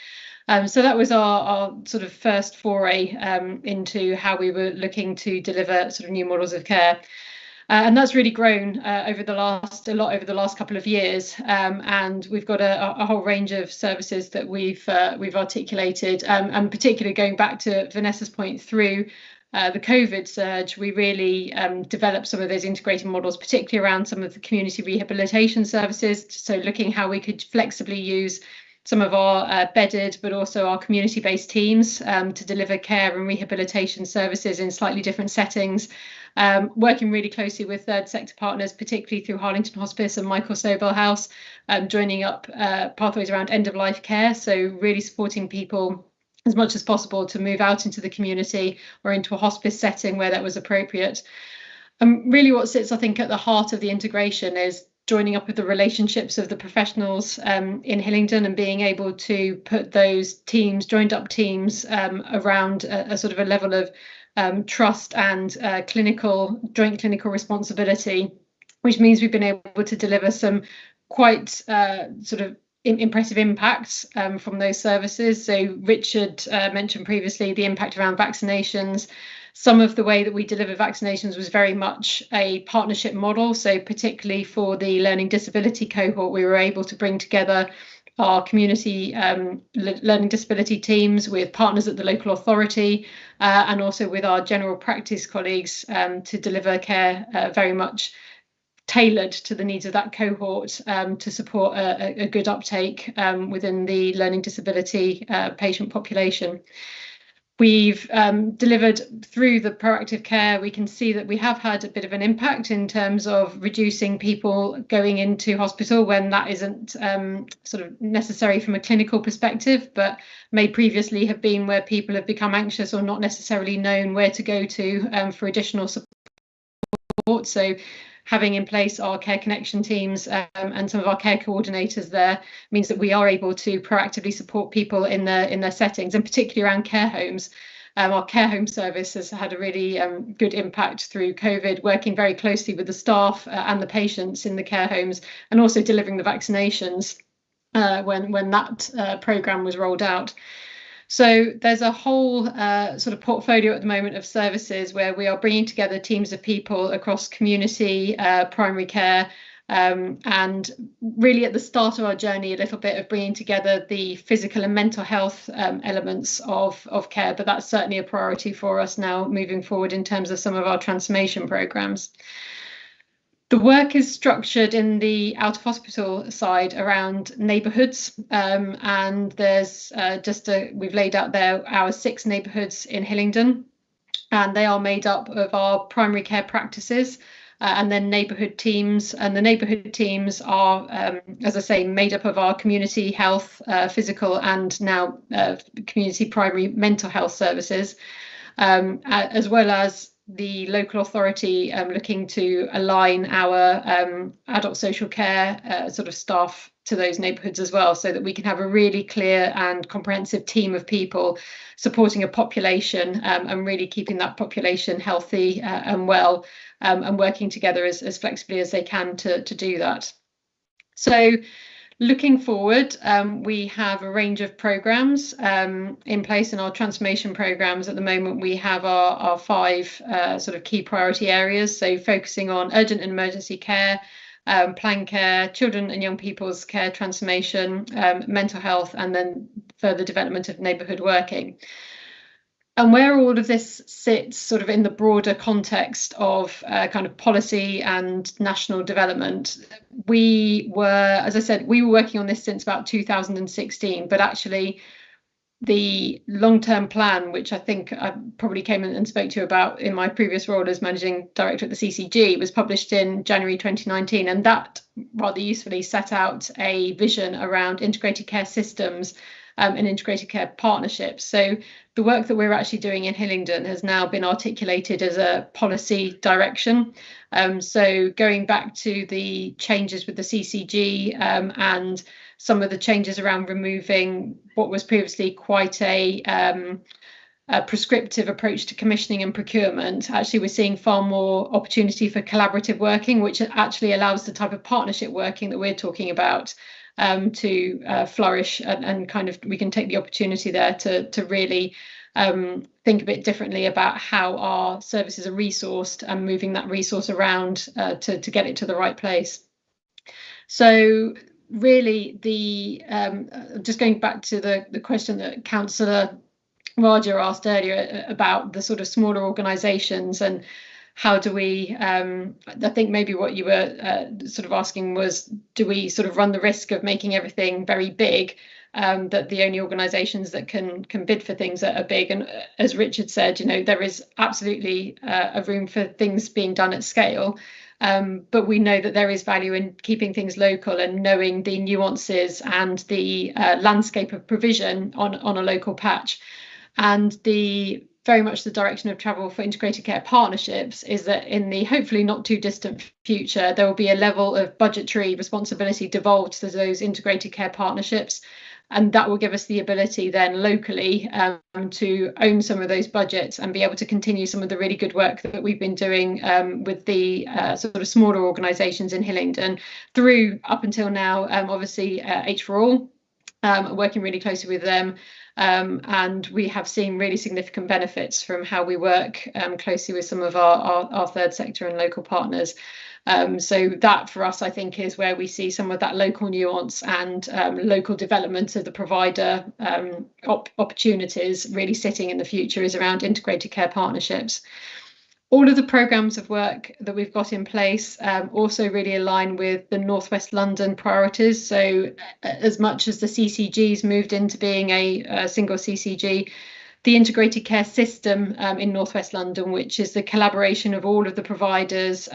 [SPEAKER 9] So that was our sort of first foray into how we were looking to deliver sort of new models of care. And that's really grown over the last couple of years, and we've got a whole range of services that we've articulated, and particularly going back to Vanessa's point, through the COVID surge, we really developed some of those integrated models, particularly around some of the community rehabilitation services. So looking how we could flexibly use some of our bedded, but also our community-based teams to deliver care and rehabilitation services in slightly different settings. Working really closely with third sector partners, particularly through Harlington Hospice and Michael Sobel House, joining up pathways around end-of-life care. So really supporting people as much as possible to move out into the community or into a hospice setting where that was appropriate. Really what sits, I think, at the heart of the integration is joining up with the relationships of the professionals in Hillingdon and being able to put those teams, joined up teams, around a sort of a level of trust and joint clinical responsibility, which means we've been able to deliver some quite sort of impressive impacts from those services. So Richard mentioned previously the impact around vaccinations. Some of the way that we deliver vaccinations was very much a partnership model. So particularly for the learning disability cohort, we were able to bring together our community learning disability teams with partners at the local authority and also with our general practice colleagues to deliver care very much tailored to the needs of that cohort to support a good uptake within the learning disability patient population. We've delivered through the proactive care. We can see that we have had a bit of an impact in terms of reducing people going into hospital when that isn't sort of necessary from a clinical perspective, but may previously have been where people have become anxious or not necessarily known where to go to for additional support. So having in place our care connection teams and some of our care coordinators there means that we are able to proactively support people in their settings, and particularly around care homes. Our care home service has had a really good impact through COVID, working very closely with the staff and the patients in the care homes, and also delivering the vaccinations when that programme was rolled out. So there's a whole sort of portfolio at the moment of services where we are bringing together teams of people across community, primary care, and really at the start of our journey, a little bit of bringing together the physical and mental health elements of care, but that's certainly a priority for us now moving forward in terms of some of our transformation programmes. The work is structured in the out of hospital side around neighbourhoods, and there's we've laid out there our 6 neighbourhoods in Hillingdon, and they are made up of our primary care practices and then neighbourhood teams. And the neighbourhood teams are, as I say, made up of our community health, physical and now community primary mental health services, as well as the local authority looking to align our adult social care sort of staff to those neighbourhoods as well, so that we can have a really clear and comprehensive team of people supporting a population and really keeping that population healthy and well, and working together as flexibly as they can to do that. So looking forward, we have a range of programmes in place in our transformation programmes. At the moment, we have our 5 sort of key priority areas. So focusing on urgent and emergency care, plan care, children and young people's care transformation, mental health, and then further development of neighbourhood working. And where all of this sits sort of in the broader context of kind of policy and national development, we were, as I said, we were working on this since about 2016, but actually the long-term plan, which I think I probably came and spoke to you about in my previous role as managing director at the CCG, was published in January 2019, and that rather usefully set out a vision around integrated care systems and integrated care partnerships. So the work that we're actually doing in Hillingdon has now been articulated as a policy direction. So going back to the changes with the CCG and some of the changes around removing what was previously quite a prescriptive approach to commissioning and procurement, actually we're seeing far more opportunity for collaborative working, which actually allows the type of partnership working that we're talking about to flourish, and kind of we can take the opportunity there to really think a bit differently about how our services are resourced and moving that resource around to get it to the right place. So really just going back to the question that Councillor Raja asked earlier about the sort of smaller organisations and how do we, I think maybe what you were sort of asking was, do we sort of run the risk of making everything very big, that the only organisations that can bid for things that are big? And as Richard said, you know, there is absolutely a room for things being done at scale. But we know that there is value in keeping things local and knowing the nuances and the landscape of provision on a local patch. And very much the direction of travel for integrated care partnerships is that in the hopefully not too distant future, there will be a level of budgetary responsibility devolved to those integrated care partnerships. And that will give us the ability then locally to own some of those budgets and be able to continue some of the really good work that we've been doing with the sort of smaller organisations in Hillingdon through up until now, obviously H4All, working really closely with them. And we have seen really significant benefits from how we work closely with some of our third sector and local partners. So that for us, I think, is where we see some of that local nuance and local development of the provider opportunities really sitting in the future is around integrated care partnerships. All of the programmes of work that we've got in place also really align with the North West London priorities. So as much as the CCG's moved into being a single CCG, the integrated care system in North West London, which is the collaboration of all of the providers,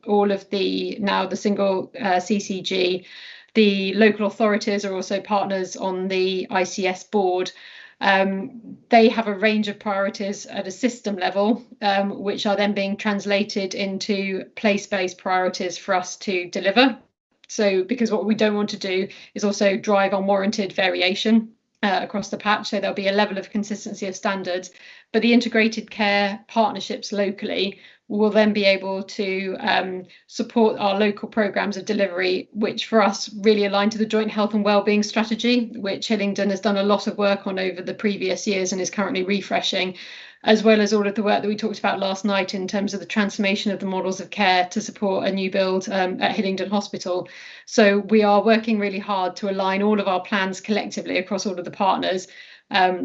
[SPEAKER 9] all of the single CCG, the local authorities are also partners on the ICS board. They have a range of priorities at a system level, which are then being translated into place-based priorities for us to deliver. So because what we don't want to do is also drive unwarranted variation across the patch. So there'll be a level of consistency of standards, but the integrated care partnerships locally will then be able to support our local programmes of delivery, which for us really align to the joint health and wellbeing strategy, which Hillingdon has done a lot of work on over the previous years and is currently refreshing, as well as all of the work that we talked about last night in terms of the transformation of the models of care to support a new build at Hillingdon Hospital. So we are working really hard to align all of our plans collectively across all of the partners,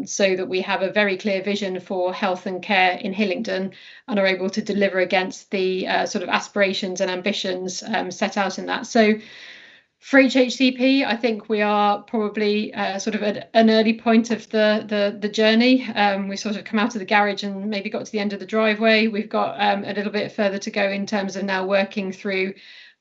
[SPEAKER 9] so that we have a very clear vision for health and care in Hillingdon and are able to deliver against the sort of aspirations and ambitions set out in that. So for HHCP, I think we are probably sort of at an early point of the journey. We sort of come out of the garage and maybe got to the end of the driveway. We've got a little bit further to go in terms of now working through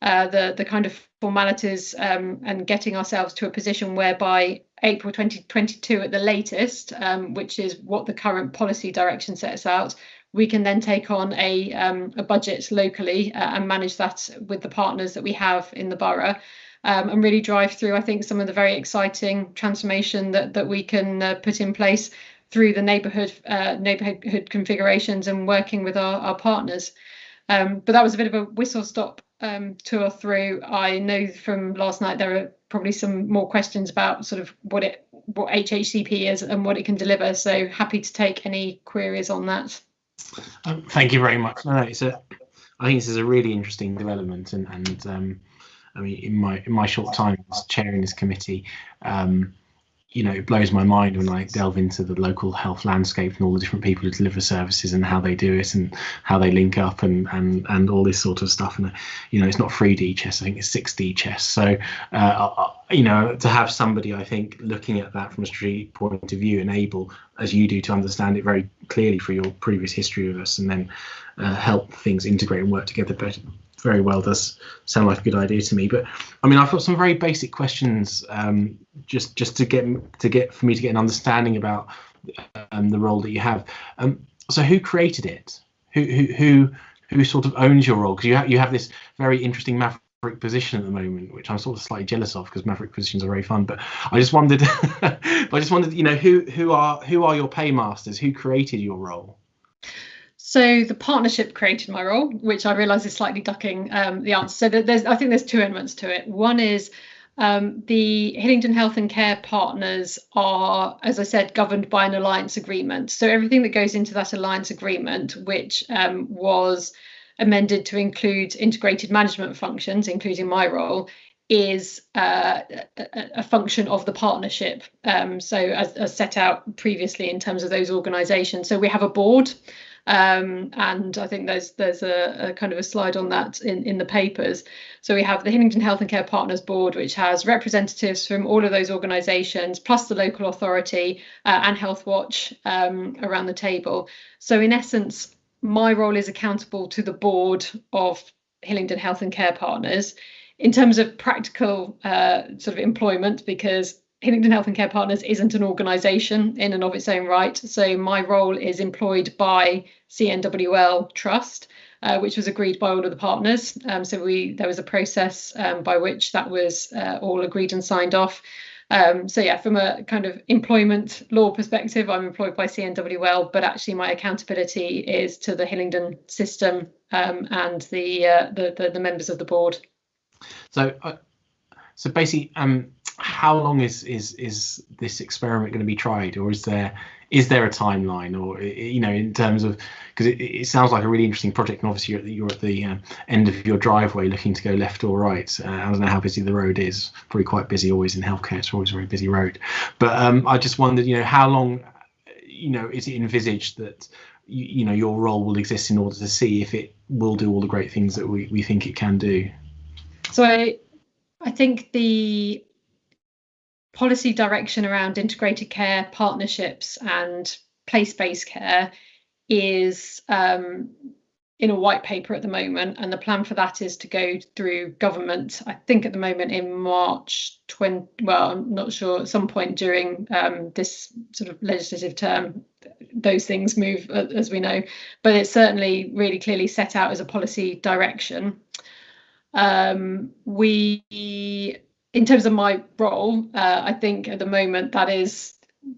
[SPEAKER 9] the kind of formalities and getting ourselves to a position whereby April 2022 at the latest, which is what the current policy direction sets out, we can then take on a budget locally and manage that with the partners that we have in the borough. And really drive through, I think, some of the very exciting transformation that we can put in place through the neighbourhood configurations and working with our partners. But that was a bit of a whistle-stop tour through. I know from last night there are probably some more questions about sort of what HHCP is and what it can deliver. So happy to take any queries on that.
[SPEAKER 2] Thank you very much. No, I think this is a really interesting development, and I mean, in my short time as chairing this committee, it blows my mind when I delve into the local health landscape and all the different people who deliver services and how they do it and how they link up and all this sort of stuff. And it's not 3D chess, I think it's 6D chess. So to have somebody, I think, looking at that from a strategic point of view and able, as you do, to understand it very clearly for your previous history with us, and then help things integrate and work together better, very well, does sound like a good idea to me. But I mean, I've got some very basic questions, just to get for me to get an understanding about the role that you have. So who created it? Who sort of owns your role? Because you have this very interesting maverick position at the moment, which I'm sort of slightly jealous of, because maverick positions are very fun. But I just wondered, who are your paymasters? Who created your role?
[SPEAKER 9] So the partnership created my role, which I realise is slightly ducking the answer. So I think there's two elements to it. One is the Hillingdon Health and Care partners are, as I said, governed by an alliance agreement. So everything that goes into that alliance agreement, which was amended to include integrated management functions, including my role, is a function of the partnership. So as set out previously in terms of those organisations. So we have a board. And I think there's a kind of a slide on that in the papers. So we have the Hillingdon Health and Care Partners Board, which has representatives from all of those organisations, plus the local authority and Health Watch around the table. So in essence, my role is accountable to the board of Hillingdon Health and Care Partners in terms of practical sort of employment, because Hillingdon Health and Care Partners isn't an organisation in and of its own right. So my role is employed by CNWL Trust, which was agreed by all of the partners. So there was a process by which that was all agreed and signed off. So yeah, from a kind of employment law perspective, I'm employed by CNWL, but actually my accountability is to the Hillingdon system and the members of the board.
[SPEAKER 2] So basically, how long is this experiment going to be tried, or is there a timeline, or in terms of, because it sounds like a really interesting project, and obviously you're at the end of your driveway looking to go left or right. I don't know how busy the road is, probably quite busy always in healthcare. It's always a very busy road, but I just wondered, how long is it envisaged that your role will exist in order to see if it will do all the great things that we think it can do?
[SPEAKER 9] So I think the policy direction around integrated care, partnerships and place-based care is in a white paper at the moment, and the plan for that is to go through government, I think at the moment in March 20, well, I'm not sure, at some point during this sort of legislative term. Those things move, as we know, but it's certainly really clearly set out as a policy direction. In terms of my role, I think at the moment that is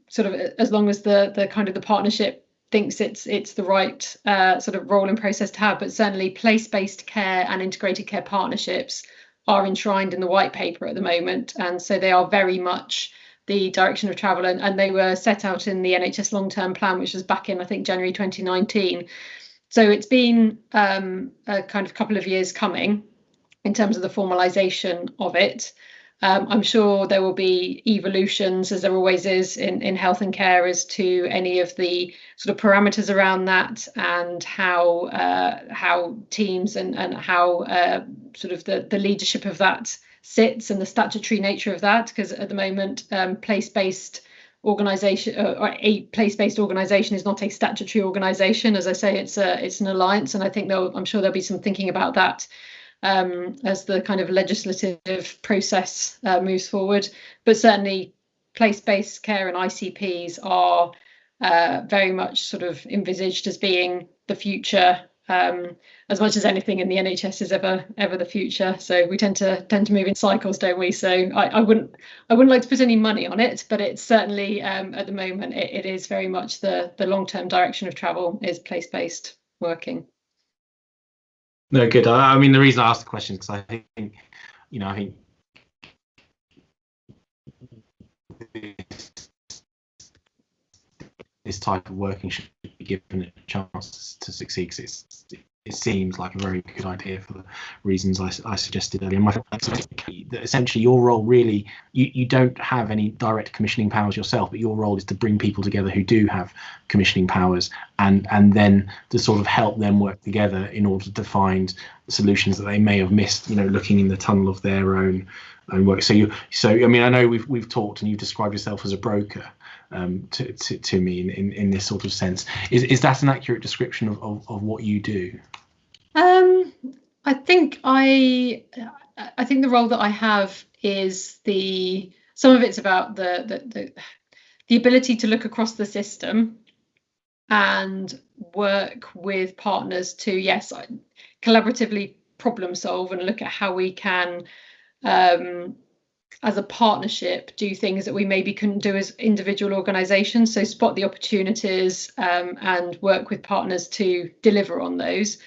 [SPEAKER 9] sort of, as long as the kind of the partnership thinks it's the right sort of role and process to have, but certainly place-based care and integrated care partnerships are enshrined in the white paper at the moment, and so they are very much the direction of travel, and they were set out in the NHS long-term plan, which was back in, I think, January 2019. So it's been a kind of couple of years coming in terms of the formalisation of it. I'm sure there will be evolutions, as there always is in health and care, as to any of the sort of parameters around that, and how teams and how sort of the leadership of that sits, and the statutory nature of that, because at the moment place-based organisation or a place-based organisation is not a statutory organisation. As I say, it's an alliance, and I think I'm sure there'll be some thinking about that as the kind of legislative process moves forward. But certainly place-based care and ICPs are very much sort of envisaged as being the future, as much as anything in the NHS is ever the future. So we tend to move in cycles, don't we? So I wouldn't like to put any money on it, but it's certainly at the moment it is very much the long-term direction of travel is place-based working.
[SPEAKER 2] No, good. I mean, the reason I asked the question is because I think this type of working should be given a chance to succeed, because seems like a very good idea for the reasons I suggested earlier. That essentially your role really, you don't have any direct commissioning powers yourself, but your role is to bring people together who do have commissioning powers, and then to sort of help them work together in order to find solutions that they may have missed, you know, looking in the tunnel of their own work. So I mean, I know we've talked, and you've described yourself as a broker to me in this sort of sense. Is that an accurate description of what you do?
[SPEAKER 9] I think the role that I have is some of it's about the ability to look across the system and work with partners to, yes, collaboratively problem solve and look at how we can, as a partnership, do things that we maybe couldn't do as individual organisations. So spot the opportunities and work with partners to deliver on those.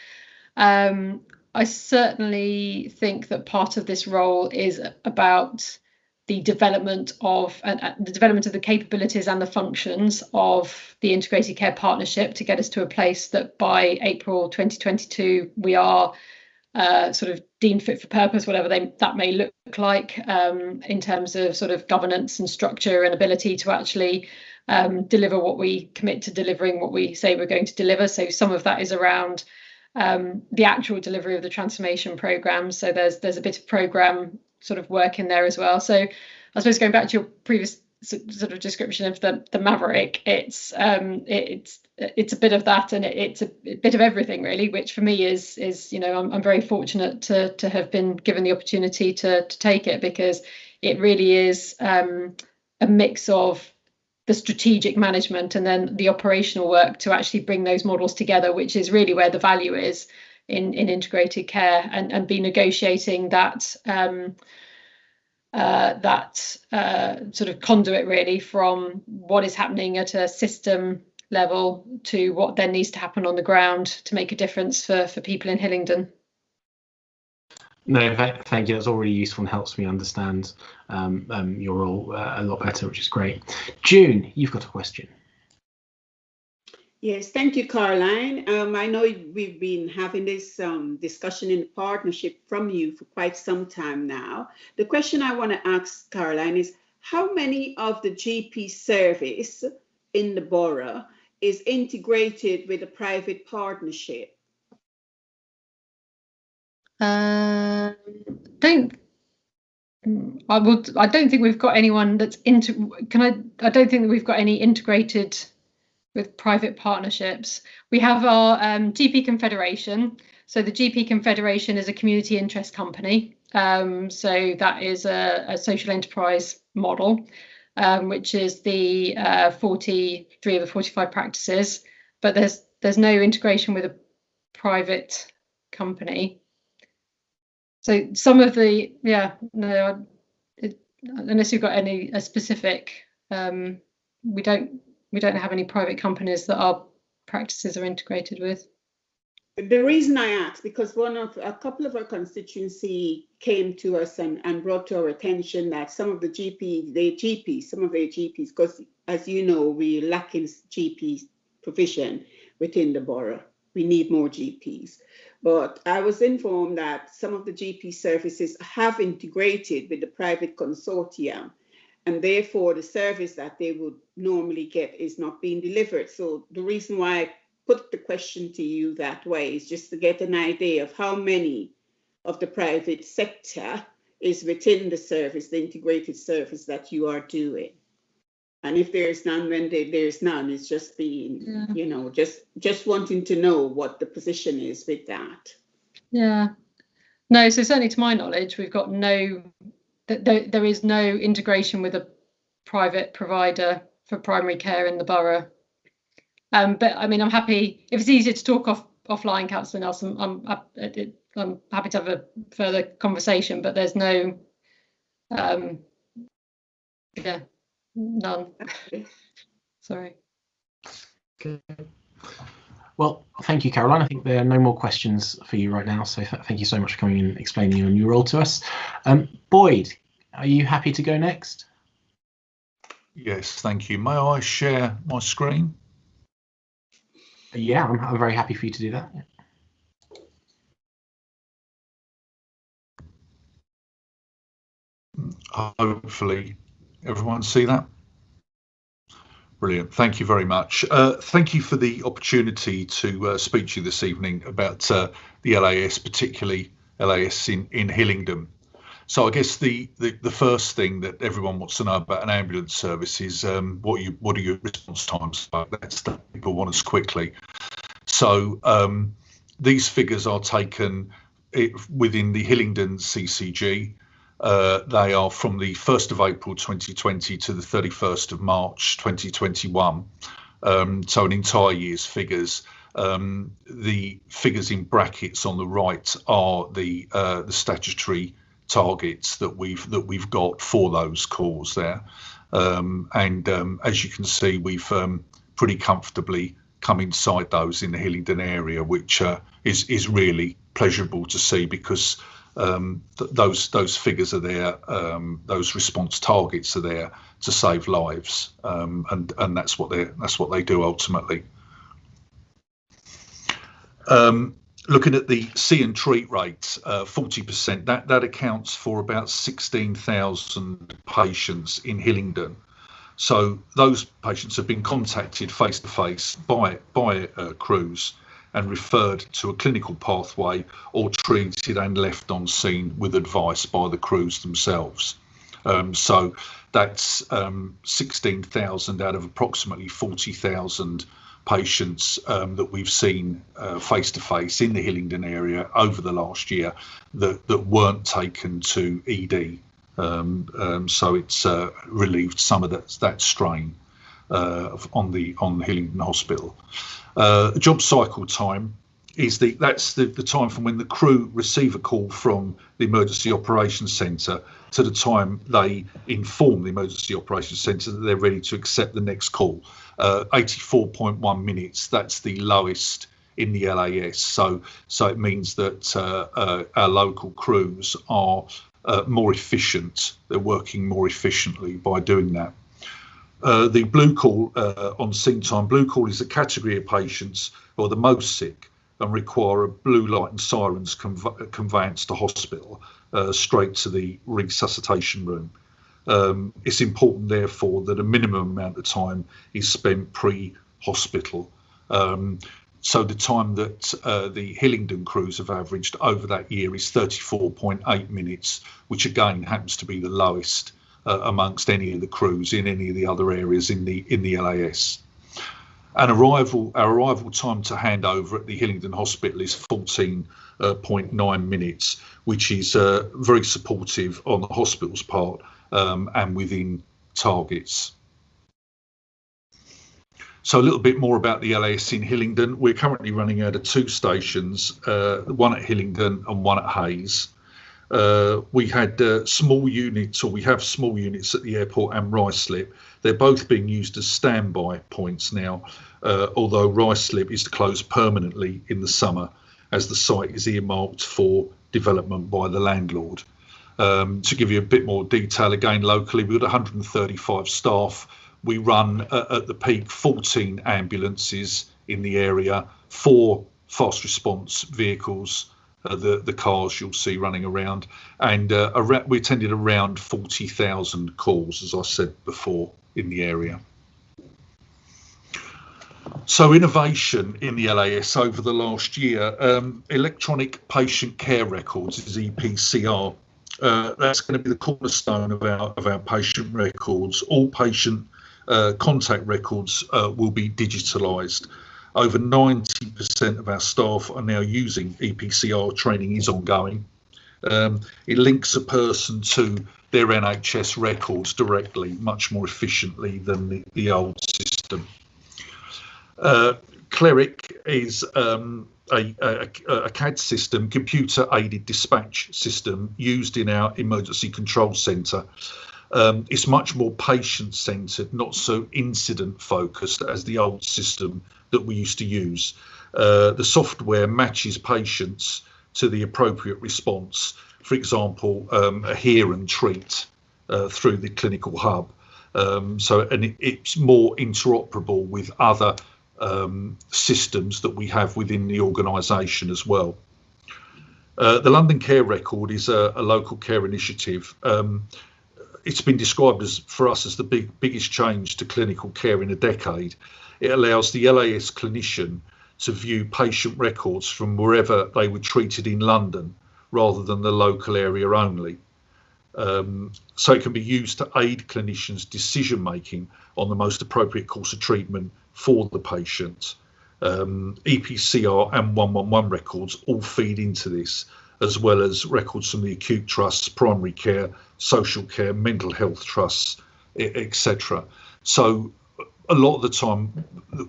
[SPEAKER 9] I certainly think that part of this role is about the development of the capabilities and the functions of the Integrated Care Partnership to get us to a place that by April 2022 we are sort of deemed fit for purpose, whatever that may look like, in terms of sort of governance and structure and ability to actually deliver what we commit to delivering, what we say we're going to deliver. So some of that is around the actual delivery of the transformation programme. So there's a bit of programme sort of work in there as well. So I suppose going back to your previous sort of description of the maverick, it's a bit of that, and it's a bit of everything really, which for me is you know, I'm very fortunate to have been given the opportunity to take it, because it really is a mix of the strategic management and then the operational work to actually bring those models together, which is really where the value is in integrated care, and be negotiating that sort of conduit really from what is happening at a system level to what then needs to happen on the ground to make a difference for people in Hillingdon.
[SPEAKER 2] No, thank you. That's all really useful and helps me understand your role a lot better, which is great. June, you've got a question.
[SPEAKER 7] Yes, thank you, Caroline. I know we've been having this discussion in the partnership from you for quite some time now. The question I want to ask, Caroline, is how many of the GP service in the borough is integrated with a private partnership?
[SPEAKER 9] I don't think we've got anyone that's I don't think that we've got any integrated with private partnerships. We have our GP Confederation. So the GP Confederation is a community interest company. So that is a social enterprise model, which is the 43 of the 45 practices, but there's no integration with a private company. So some of the, unless you've got a specific, we don't have any private companies that our practices are integrated with.
[SPEAKER 7] The reason I asked, because a couple of our constituency came to us and brought to our attention that some of the GPs, because as you know, we lack in GP provision within the borough. We need more GPs. But I was informed that some of the GP services have integrated with the private consortium, and therefore the service that they would normally get is not being delivered. So the reason why I put the question to you that way is just to get an idea of how many of the private sector is within the service, the integrated service that you are doing. And if there's none, then there's none. It's just being, you know, just wanting to know what the position is with that.
[SPEAKER 9] Yeah. No, so certainly to my knowledge, we've got there is no integration with a private provider for primary care in the borough. But I mean, I'm happy, if it's easier to talk offline, Councillor Nelson, I'm happy to have a further conversation, but there's no, none. Sorry.
[SPEAKER 2] Okay. Well, thank you, Caroline. I think there are no more questions for you right now. So thank you so much for coming in and explaining your new role to us. Boyd, are you happy to go next?
[SPEAKER 10] Yes, thank you. May I share my screen?
[SPEAKER 2] Yeah, I'm very happy for you to do that.
[SPEAKER 10] Hopefully everyone see that. Brilliant. Thank you very much. Thank you for the opportunity to speak to you this evening about the LAS, particularly LAS in Hillingdon. So I guess the first thing that everyone wants to know about an ambulance service is what are your response times? That's that people want us quickly. So these figures are taken within the Hillingdon CCG. They are from the 1st of April 2020 to the 31st of March 2021. So an entire year's figures. The figures in brackets on the right are the statutory targets that we've got for those calls there. As you can see, we've pretty comfortably come inside those in the Hillingdon area, which is really pleasurable to see, because those figures are there, those response targets are there to save lives, and that's what they do ultimately. Looking at the see and treat rates, 40%, that accounts for about 16,000 patients in Hillingdon. So those patients have been contacted face to face by crews and referred to a clinical pathway, or treated and left on scene with advice by the crews themselves. So that's 16,000 out of approximately 40,000 patients that we've seen face to face in the Hillingdon area over the last year that weren't taken to ED. So it's relieved some of that strain on the Hillingdon Hospital. Job cycle time is that's the time from when the crew receive a call from the Emergency Operations Centre to the time they inform the Emergency Operations Centre that they're ready to accept the next call. 84.1 minutes. That's the lowest in the LAS. So it means that our local crews are more efficient. They're working more efficiently by doing that. The blue call on scene time. Blue call is a category of patients who are the most sick and require a blue light and sirens conveyance to hospital, straight to the resuscitation room. It's important, therefore, that a minimum amount of time is spent pre-hospital. So the time that the Hillingdon crews have averaged over that year is 34.8 minutes, which again happens to be the lowest amongst any of the crews in any of the other areas in the LAS. And our arrival time to hand over at the Hillingdon Hospital is 14.9 minutes, which is very supportive on the hospital's part and within targets. So a little bit more about the LAS in Hillingdon. We're currently running out of 2 stations, one at Hillingdon and one at Hayes. We had small units, or we have small units at the airport and Ruislip. They're both being used as standby points now, although Ruislip is to close permanently in the summer as the site is earmarked for development by the landlord. To give you a bit more detail, again locally, we've got 135 staff. We run at the peak 14 ambulances in the area, 4 fast response vehicles, the cars you'll see running around, and we attended around 40,000 calls, as I said before, in the area. So innovation in the LAS over the last year, electronic patient care records is EPCR. That's going to be the cornerstone of our patient records. All patient contact records will be digitalised. Over 90% of our staff are now using EPCR. Training is ongoing. It links a person to their NHS records directly, much more efficiently than the old system. Cleric is a CAD system, computer aided dispatch system, used in our emergency control centre. It's much more patient centred, not so incident focused as the old system that we used to use. The software matches patients to the appropriate response. For example, a hear and treat through the clinical hub. It's more interoperable with other systems that we have within the organisation as well. The London Care Record is a local care initiative. it's been described as, for us, as the biggest change to clinical care in a decade. It allows the LAS clinician to view patient records from wherever they were treated in London rather than the local area only. So it can be used to aid clinicians' decision making on the most appropriate course of treatment for the patient. EPCR and 111 records all feed into this, as well as records from the acute trusts, primary care, social care, mental health trusts, etc. So a lot of the time,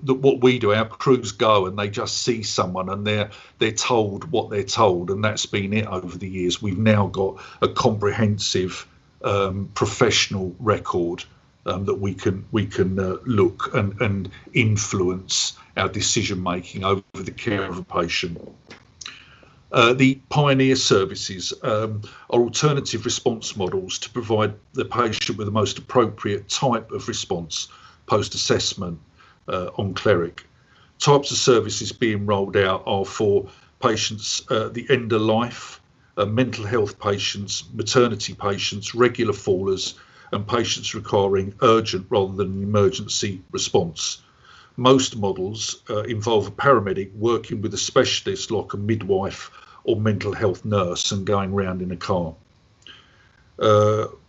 [SPEAKER 10] what we do, our crews go and they just see someone and they're told what they're told, and that's been it over the years. We've now got a comprehensive professional record that we can look and influence our decision making over the care of a patient. The pioneer services are alternative response models to provide the patient with the most appropriate type of response post-assessment on cleric. Types of services being rolled out are for patients at the end of life, mental health patients, maternity patients, regular fallers, and patients requiring urgent rather than emergency response. Most models involve a paramedic working with a specialist like a midwife or mental health nurse and going round in a car.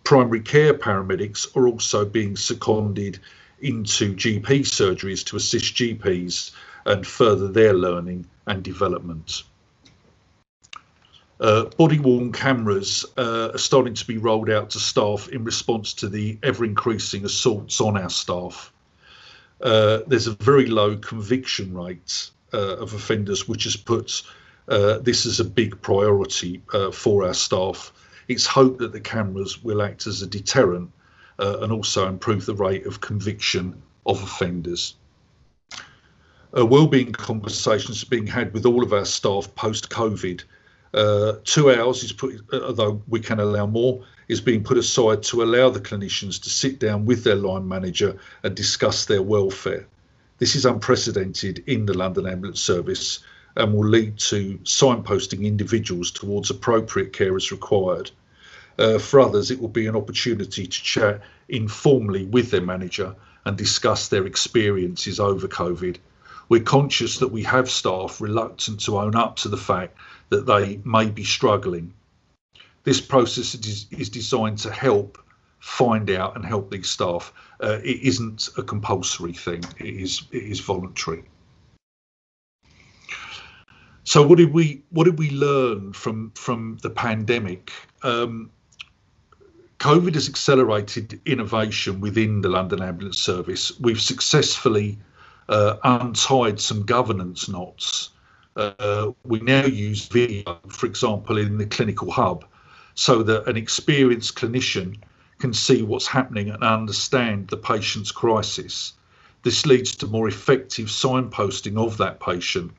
[SPEAKER 10] Primary care paramedics are also being seconded into GP surgeries to assist GPs and further their learning and development. Body-worn cameras are starting to be rolled out to staff in response to the ever-increasing assaults on our staff. There's a very low conviction rate of offenders, which has put this as a big priority for our staff. It's hoped that the cameras will act as a deterrent and also improve the rate of conviction of offenders. Wellbeing conversations are being had with all of our staff post-COVID. 2 hours is put, although we can allow more, is being put aside to allow the clinicians to sit down with their line manager and discuss their welfare. This is unprecedented in the London Ambulance Service and will lead to signposting individuals towards appropriate care as required. For others, it will be an opportunity to chat informally with their manager and discuss their experiences over COVID. We're conscious that we have staff reluctant to own up to the fact that they may be struggling. This process is designed to help find out and help these staff. It isn't a compulsory thing, it is voluntary. So what did we learn from the pandemic? COVID has accelerated innovation within the London Ambulance Service. We've successfully untied some governance knots. We now use video, for example, in the clinical hub, so that an experienced clinician can see what's happening and understand the patient's crisis. This leads to more effective signposting of that patient.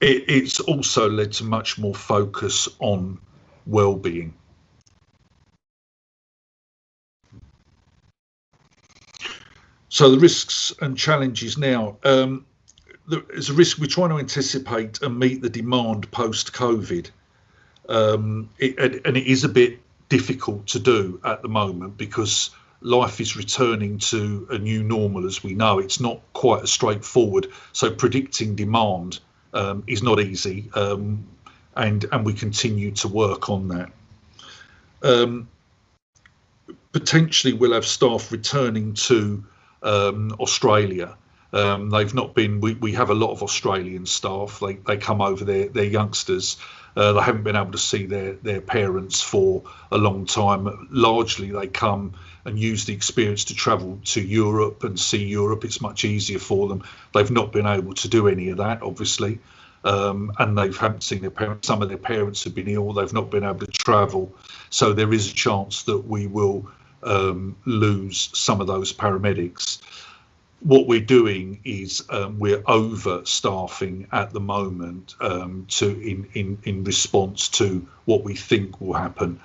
[SPEAKER 10] It's also led to much more focus on well-being. So the risks and challenges now. There's a risk we're trying to anticipate and meet the demand post-COVID. And it is a bit difficult to do at the moment because life is returning to a new normal as we know. It's not quite as straightforward. So predicting demand is not easy, and we continue to work on that. Potentially we'll have staff returning to Australia. They've not been, we have a lot of Australian staff, they come over, they're youngsters, they haven't been able to see their parents for a long time. Largely they come and use the experience to travel to Europe and see Europe. It's much easier for them. They've not been able to do any of that, obviously, and they haven't seen their parents. Some of their parents have been ill, they've not been able to travel. So there is a chance that we will lose some of those paramedics. What we're doing is we're overstaffing at the moment in response to what we think will happen.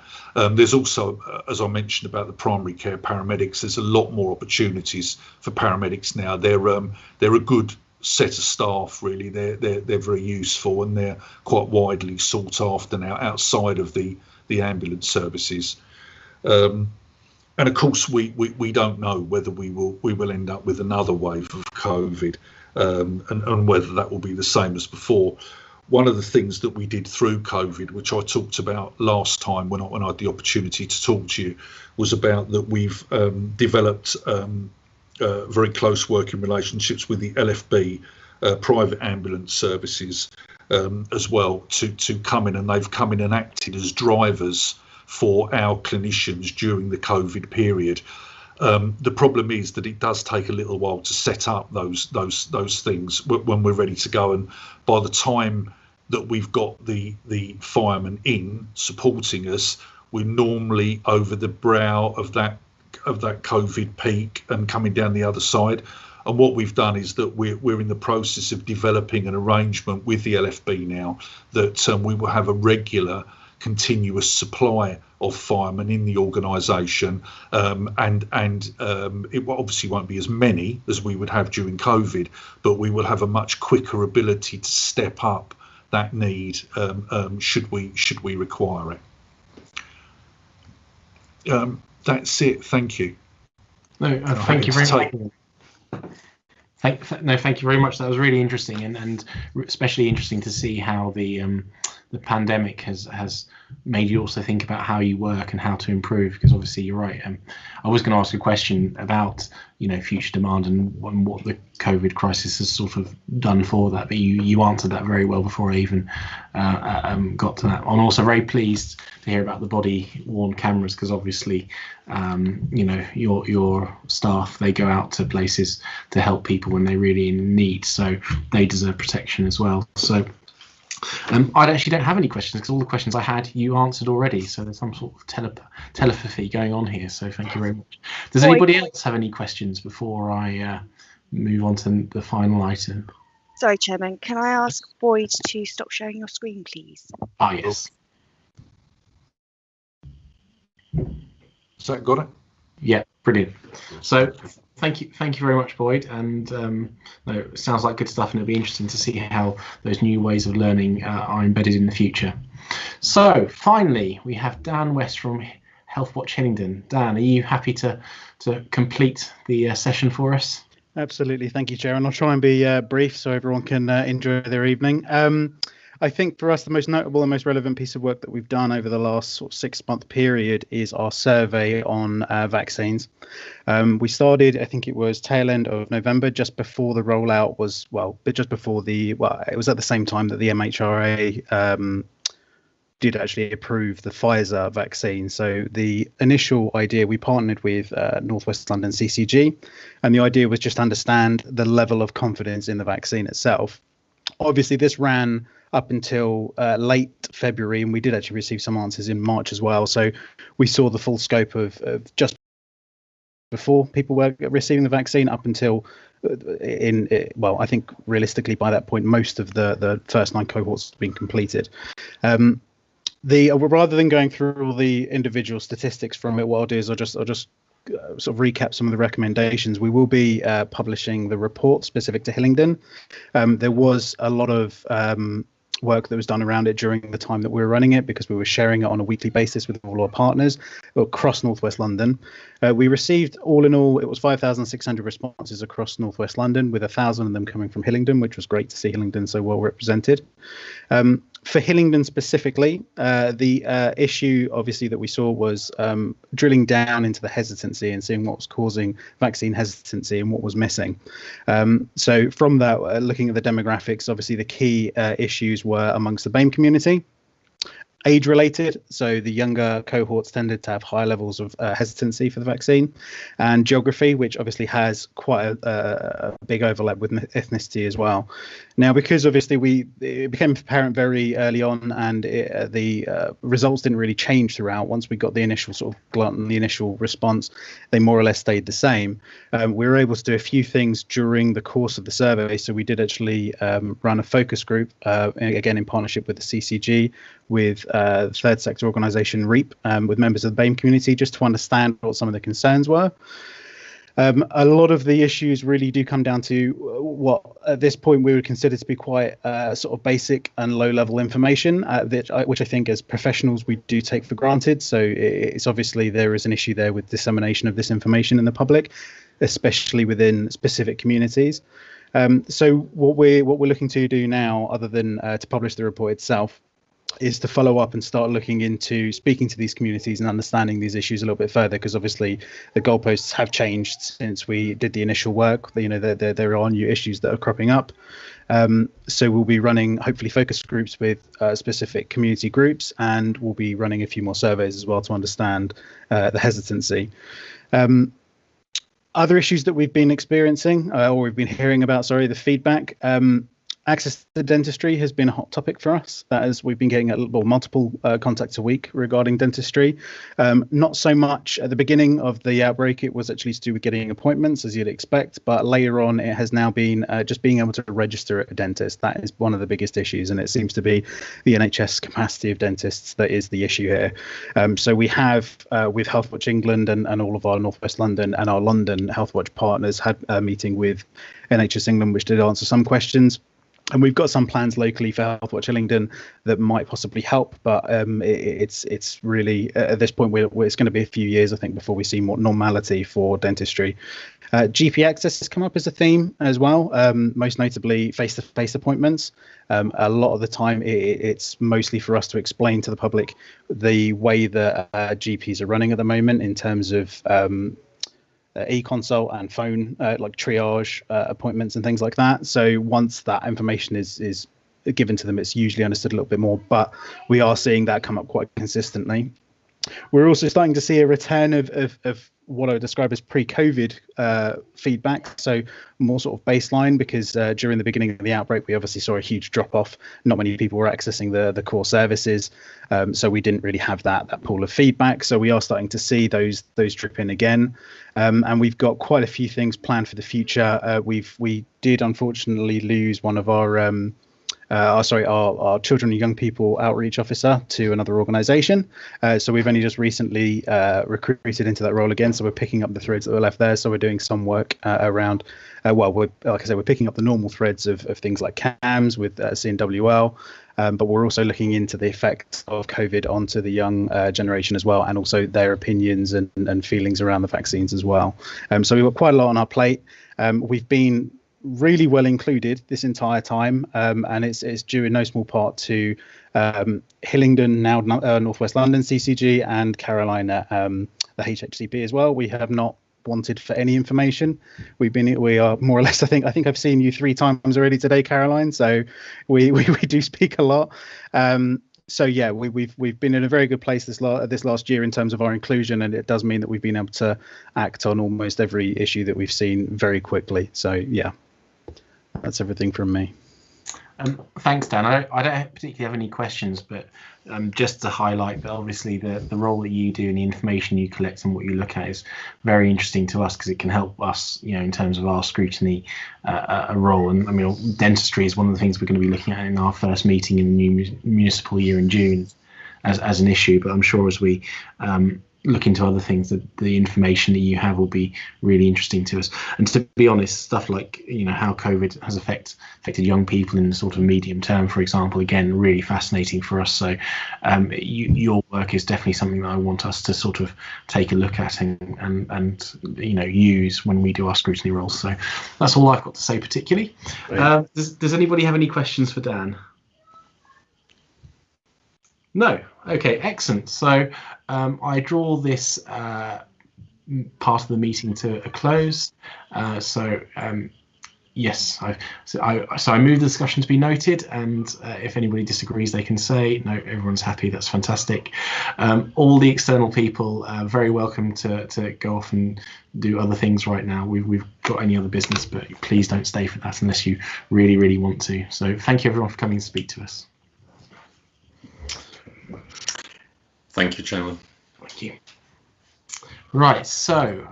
[SPEAKER 10] There's also, as I mentioned about the primary care paramedics, there's a lot more opportunities for paramedics now. They're a good set of staff, really. They're very useful and they're quite widely sought after now outside of the the ambulance services. And of course, we don't know whether we will end up with another wave of COVID, and whether that will be the same as before. One of the things that we did through COVID, which I talked about last time when I had the opportunity to talk to you, was about that we've developed very close working relationships with the LFB, private ambulance services, as well, to come in, and they've come in and acted as drivers for our clinicians during the COVID period. The problem is that it does take a little while to set up those things when we're ready to go, and by the time that we've got the firemen in supporting us, we're normally over the brow of that COVID peak and coming down the other side. And what we've done is that we're in the process of developing an arrangement with the LFB now that we will have a regular continuous supply of firemen in the organisation, and it obviously won't be as many as we would have during COVID, but we will have a much quicker ability to step up that need should we require it. That's it. Thank you.
[SPEAKER 2] No, thank you very much. Thank you very much. That was really interesting, and especially interesting to see how the pandemic has made you also think about how you work and how to improve. Because obviously you're right. I was going to ask a question about future demand and what the COVID crisis has sort of done for that, but you answered that very well before I even got to that. I'm also very pleased to hear about the body worn cameras, because obviously your staff, they go out to places to help people when they're really in need, so they deserve protection as well. So I actually don't have any questions, because all the questions I had you answered already, so there's some sort of telepathy going on here, so thank you very much. Does anybody else have any questions before I move on to the final item?
[SPEAKER 1] Sorry, Chairman, can I ask Boyd to stop sharing your screen, please?
[SPEAKER 2] Ah, yes.
[SPEAKER 10] Has that got it?
[SPEAKER 2] Yeah, brilliant. So thank you very much, Boyd, and it sounds like good stuff, and it'll be interesting to see how those new ways of learning are embedded in the future. So finally, we have Dan West from Health Watch Hillingdon. Dan, are you happy to complete the session for us?
[SPEAKER 12] Absolutely, thank you, Chair, and I'll try and be brief so everyone can enjoy their evening. I think for us, the most notable and most relevant piece of work that we've done over the last sort of 6-month period is our survey on vaccines. We started, I think it was tail end of November, just before the rollout was, it was at the same time that the MHRA did actually approve the Pfizer vaccine. So the initial idea, we partnered with North West London CCG, and the idea was just to understand the level of confidence in the vaccine itself. Obviously, this ran up until late February, and we did actually receive some answers in March as well. So we saw the full scope of just before people were receiving the vaccine up until I think realistically by that point, most of the first 9 cohorts had been completed. Rather than going through all the individual statistics from it, what I'll do is I'll just sort of recap some of the recommendations. We will be publishing the report specific to Hillingdon. There was a lot of work that was done around it during the time that we were running it, because we were sharing it on a weekly basis with all our partners across North West London. We received, all in all, it was 5,600 responses across North West London, with 1,000 of them coming from Hillingdon, which was great to see Hillingdon so well represented. For Hillingdon specifically, the issue obviously that we saw was drilling down into the hesitancy and seeing what was causing vaccine hesitancy and what was missing. So from that, looking at the demographics, obviously the key issues were amongst the BAME community. Age related, so the younger cohorts tended to have higher levels of hesitancy for the vaccine, and geography, which obviously has quite a big overlap with ethnicity as well. Now, because obviously it became apparent very early on, and the results didn't really change throughout. Once we got the initial sort of glut and the initial response, they more or less stayed the same. We were able to do a few things during the course of the survey. So we did actually run a focus group, again in partnership with the CCG, with third sector organisation REAP, with members of the BAME community, just to understand what some of the concerns were. A lot of the issues really do come down to what at this point we would consider to be quite sort of basic and low level information, which I think as professionals we do take for granted. So it's obviously there is an issue there with dissemination of this information in the public, especially within specific communities. So what we're looking to do now, other than to publish the report itself, is to follow up and start looking into speaking to these communities and understanding these issues a little bit further, because obviously the goalposts have changed since we did the initial work. You know, there are new issues that are cropping up. So we'll be running hopefully focus groups with specific community groups, and we'll be running a few more surveys as well to understand the hesitancy. Other issues that we've been experiencing or we've been hearing about, the feedback. Access to dentistry has been a hot topic for us. That is, we've been getting multiple contacts a week regarding dentistry. Not so much at the beginning of the outbreak, it was actually to do with getting appointments, as you'd expect, but later on it has now been just being able to register at a dentist. That is one of the biggest issues, and it seems to be the NHS capacity of dentists that is the issue here. So we have, with Healthwatch England and all of our North West London and our London Healthwatch partners, had a meeting with NHS England, which did answer some questions. And we've got some plans locally for Healthwatch Hillingdon that might possibly help, but it's really at this point it's going to be a few years, I think, before we see more normality for dentistry. GP access has come up as a theme as well, most notably face-to-face appointments. A lot of the time it's mostly for us to explain to the public the way that GPs are running at the moment in terms of e-consult and phone like triage appointments and things like that. So once that information is given to them, it's usually understood a little bit more, but we are seeing that come up quite consistently. We're also starting to see a return of what I would describe as pre-COVID feedback, so more sort of baseline, because during the beginning of the outbreak we obviously saw a huge drop off. Not many people were accessing the core services, so we didn't really have that pool of feedback. So we are starting to see those drip in again, and we've got quite a few things planned for the future. We did unfortunately lose one of our our children and young people outreach officer to another organisation. So we've only just recently recruited into that role again. So we're picking up the threads that were left there. So we're doing some work around, like I said, we're picking up the normal threads of things like CAMS with CNWL, but we're also looking into the effects of COVID onto the young generation as well, and also their opinions and feelings around the vaccines as well. So we've got quite a lot on our plate. We've been really well included this entire time, and it's due in no small part to Hillingdon, now North West London CCG, and Carolina, the HHCP as well. We have not wanted for any information. We are more or less, I think I've seen you 3 times already today, Caroline, so we do speak a lot. So yeah, we've been in a very good place this last year in terms of our inclusion, and it does mean that we've been able to act on almost every issue that we've seen very quickly. So yeah, that's everything from me.
[SPEAKER 2] Thanks, Dan. I don't particularly have any questions, but just to highlight that obviously the role that you do and the information you collect and what you look at is very interesting to us, because it can help us, in terms of our scrutiny role. And I mean, dentistry is one of the things we're going to be looking at in our first meeting in the new municipal year in June as an issue. But I'm sure as we look into other things, that the information that you have will be really interesting to us. And to be honest, stuff like how COVID has affected young people in the sort of medium term, for example, again, really fascinating for us. So your work is definitely something that I want us to sort of take a look at and use when we do our scrutiny roles. So that's all I've got to say particularly. Does anybody have any questions for Dan? No. Okay, excellent. So I draw this part of the meeting to a close. Yes, so I move the discussion to be noted, and if anybody disagrees, they can say no. Everyone's happy. That's fantastic. All the external people are very welcome to go off and do other things right now. We've got any other business, but please don't stay for that unless you really, really want to. So thank you everyone for coming to speak to us.
[SPEAKER 8] Thank you, Chairman.
[SPEAKER 2] Thank you. Right, so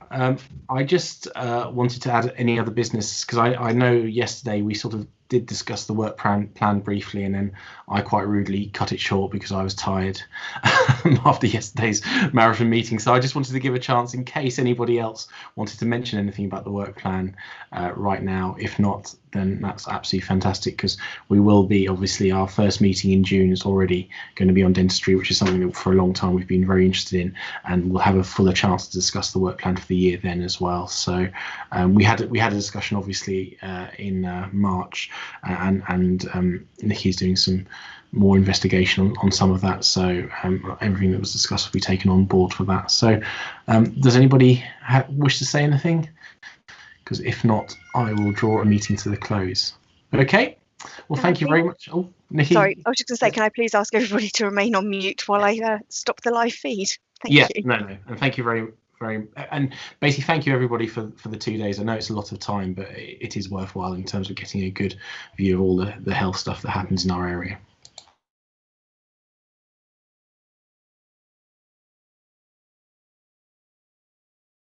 [SPEAKER 2] I just wanted to add any other business, because I know yesterday we sort of did discuss the work plan briefly, and then I quite rudely cut it short because I was tired after yesterday's marathon meeting. So I just wanted to give a chance in case anybody else wanted to mention anything about the work plan right now. If not, then that's absolutely fantastic, because we will be, obviously, our first meeting in June is already going to be on dentistry, which is something that for a long time we've been very interested in, and we'll have a fuller chance to discuss the work plan for the year then as well. So we had a discussion, obviously, in March, and Nikki's doing some more investigation on some of that, so everything that was discussed will be taken on board for that. So does anybody wish to say anything? Because if not, I will draw a meeting to the close. Okay, well, thank you very much. Oh, Nikki.
[SPEAKER 1] Sorry, I was just going to say, can I please ask everybody to remain on mute while I stop the live feed? Thank you.
[SPEAKER 2] No, and thank you very, and basically thank you everybody for the 2 days. I know it's a lot of time, but it is worthwhile in terms of getting a good view of all the health stuff that happens in our area.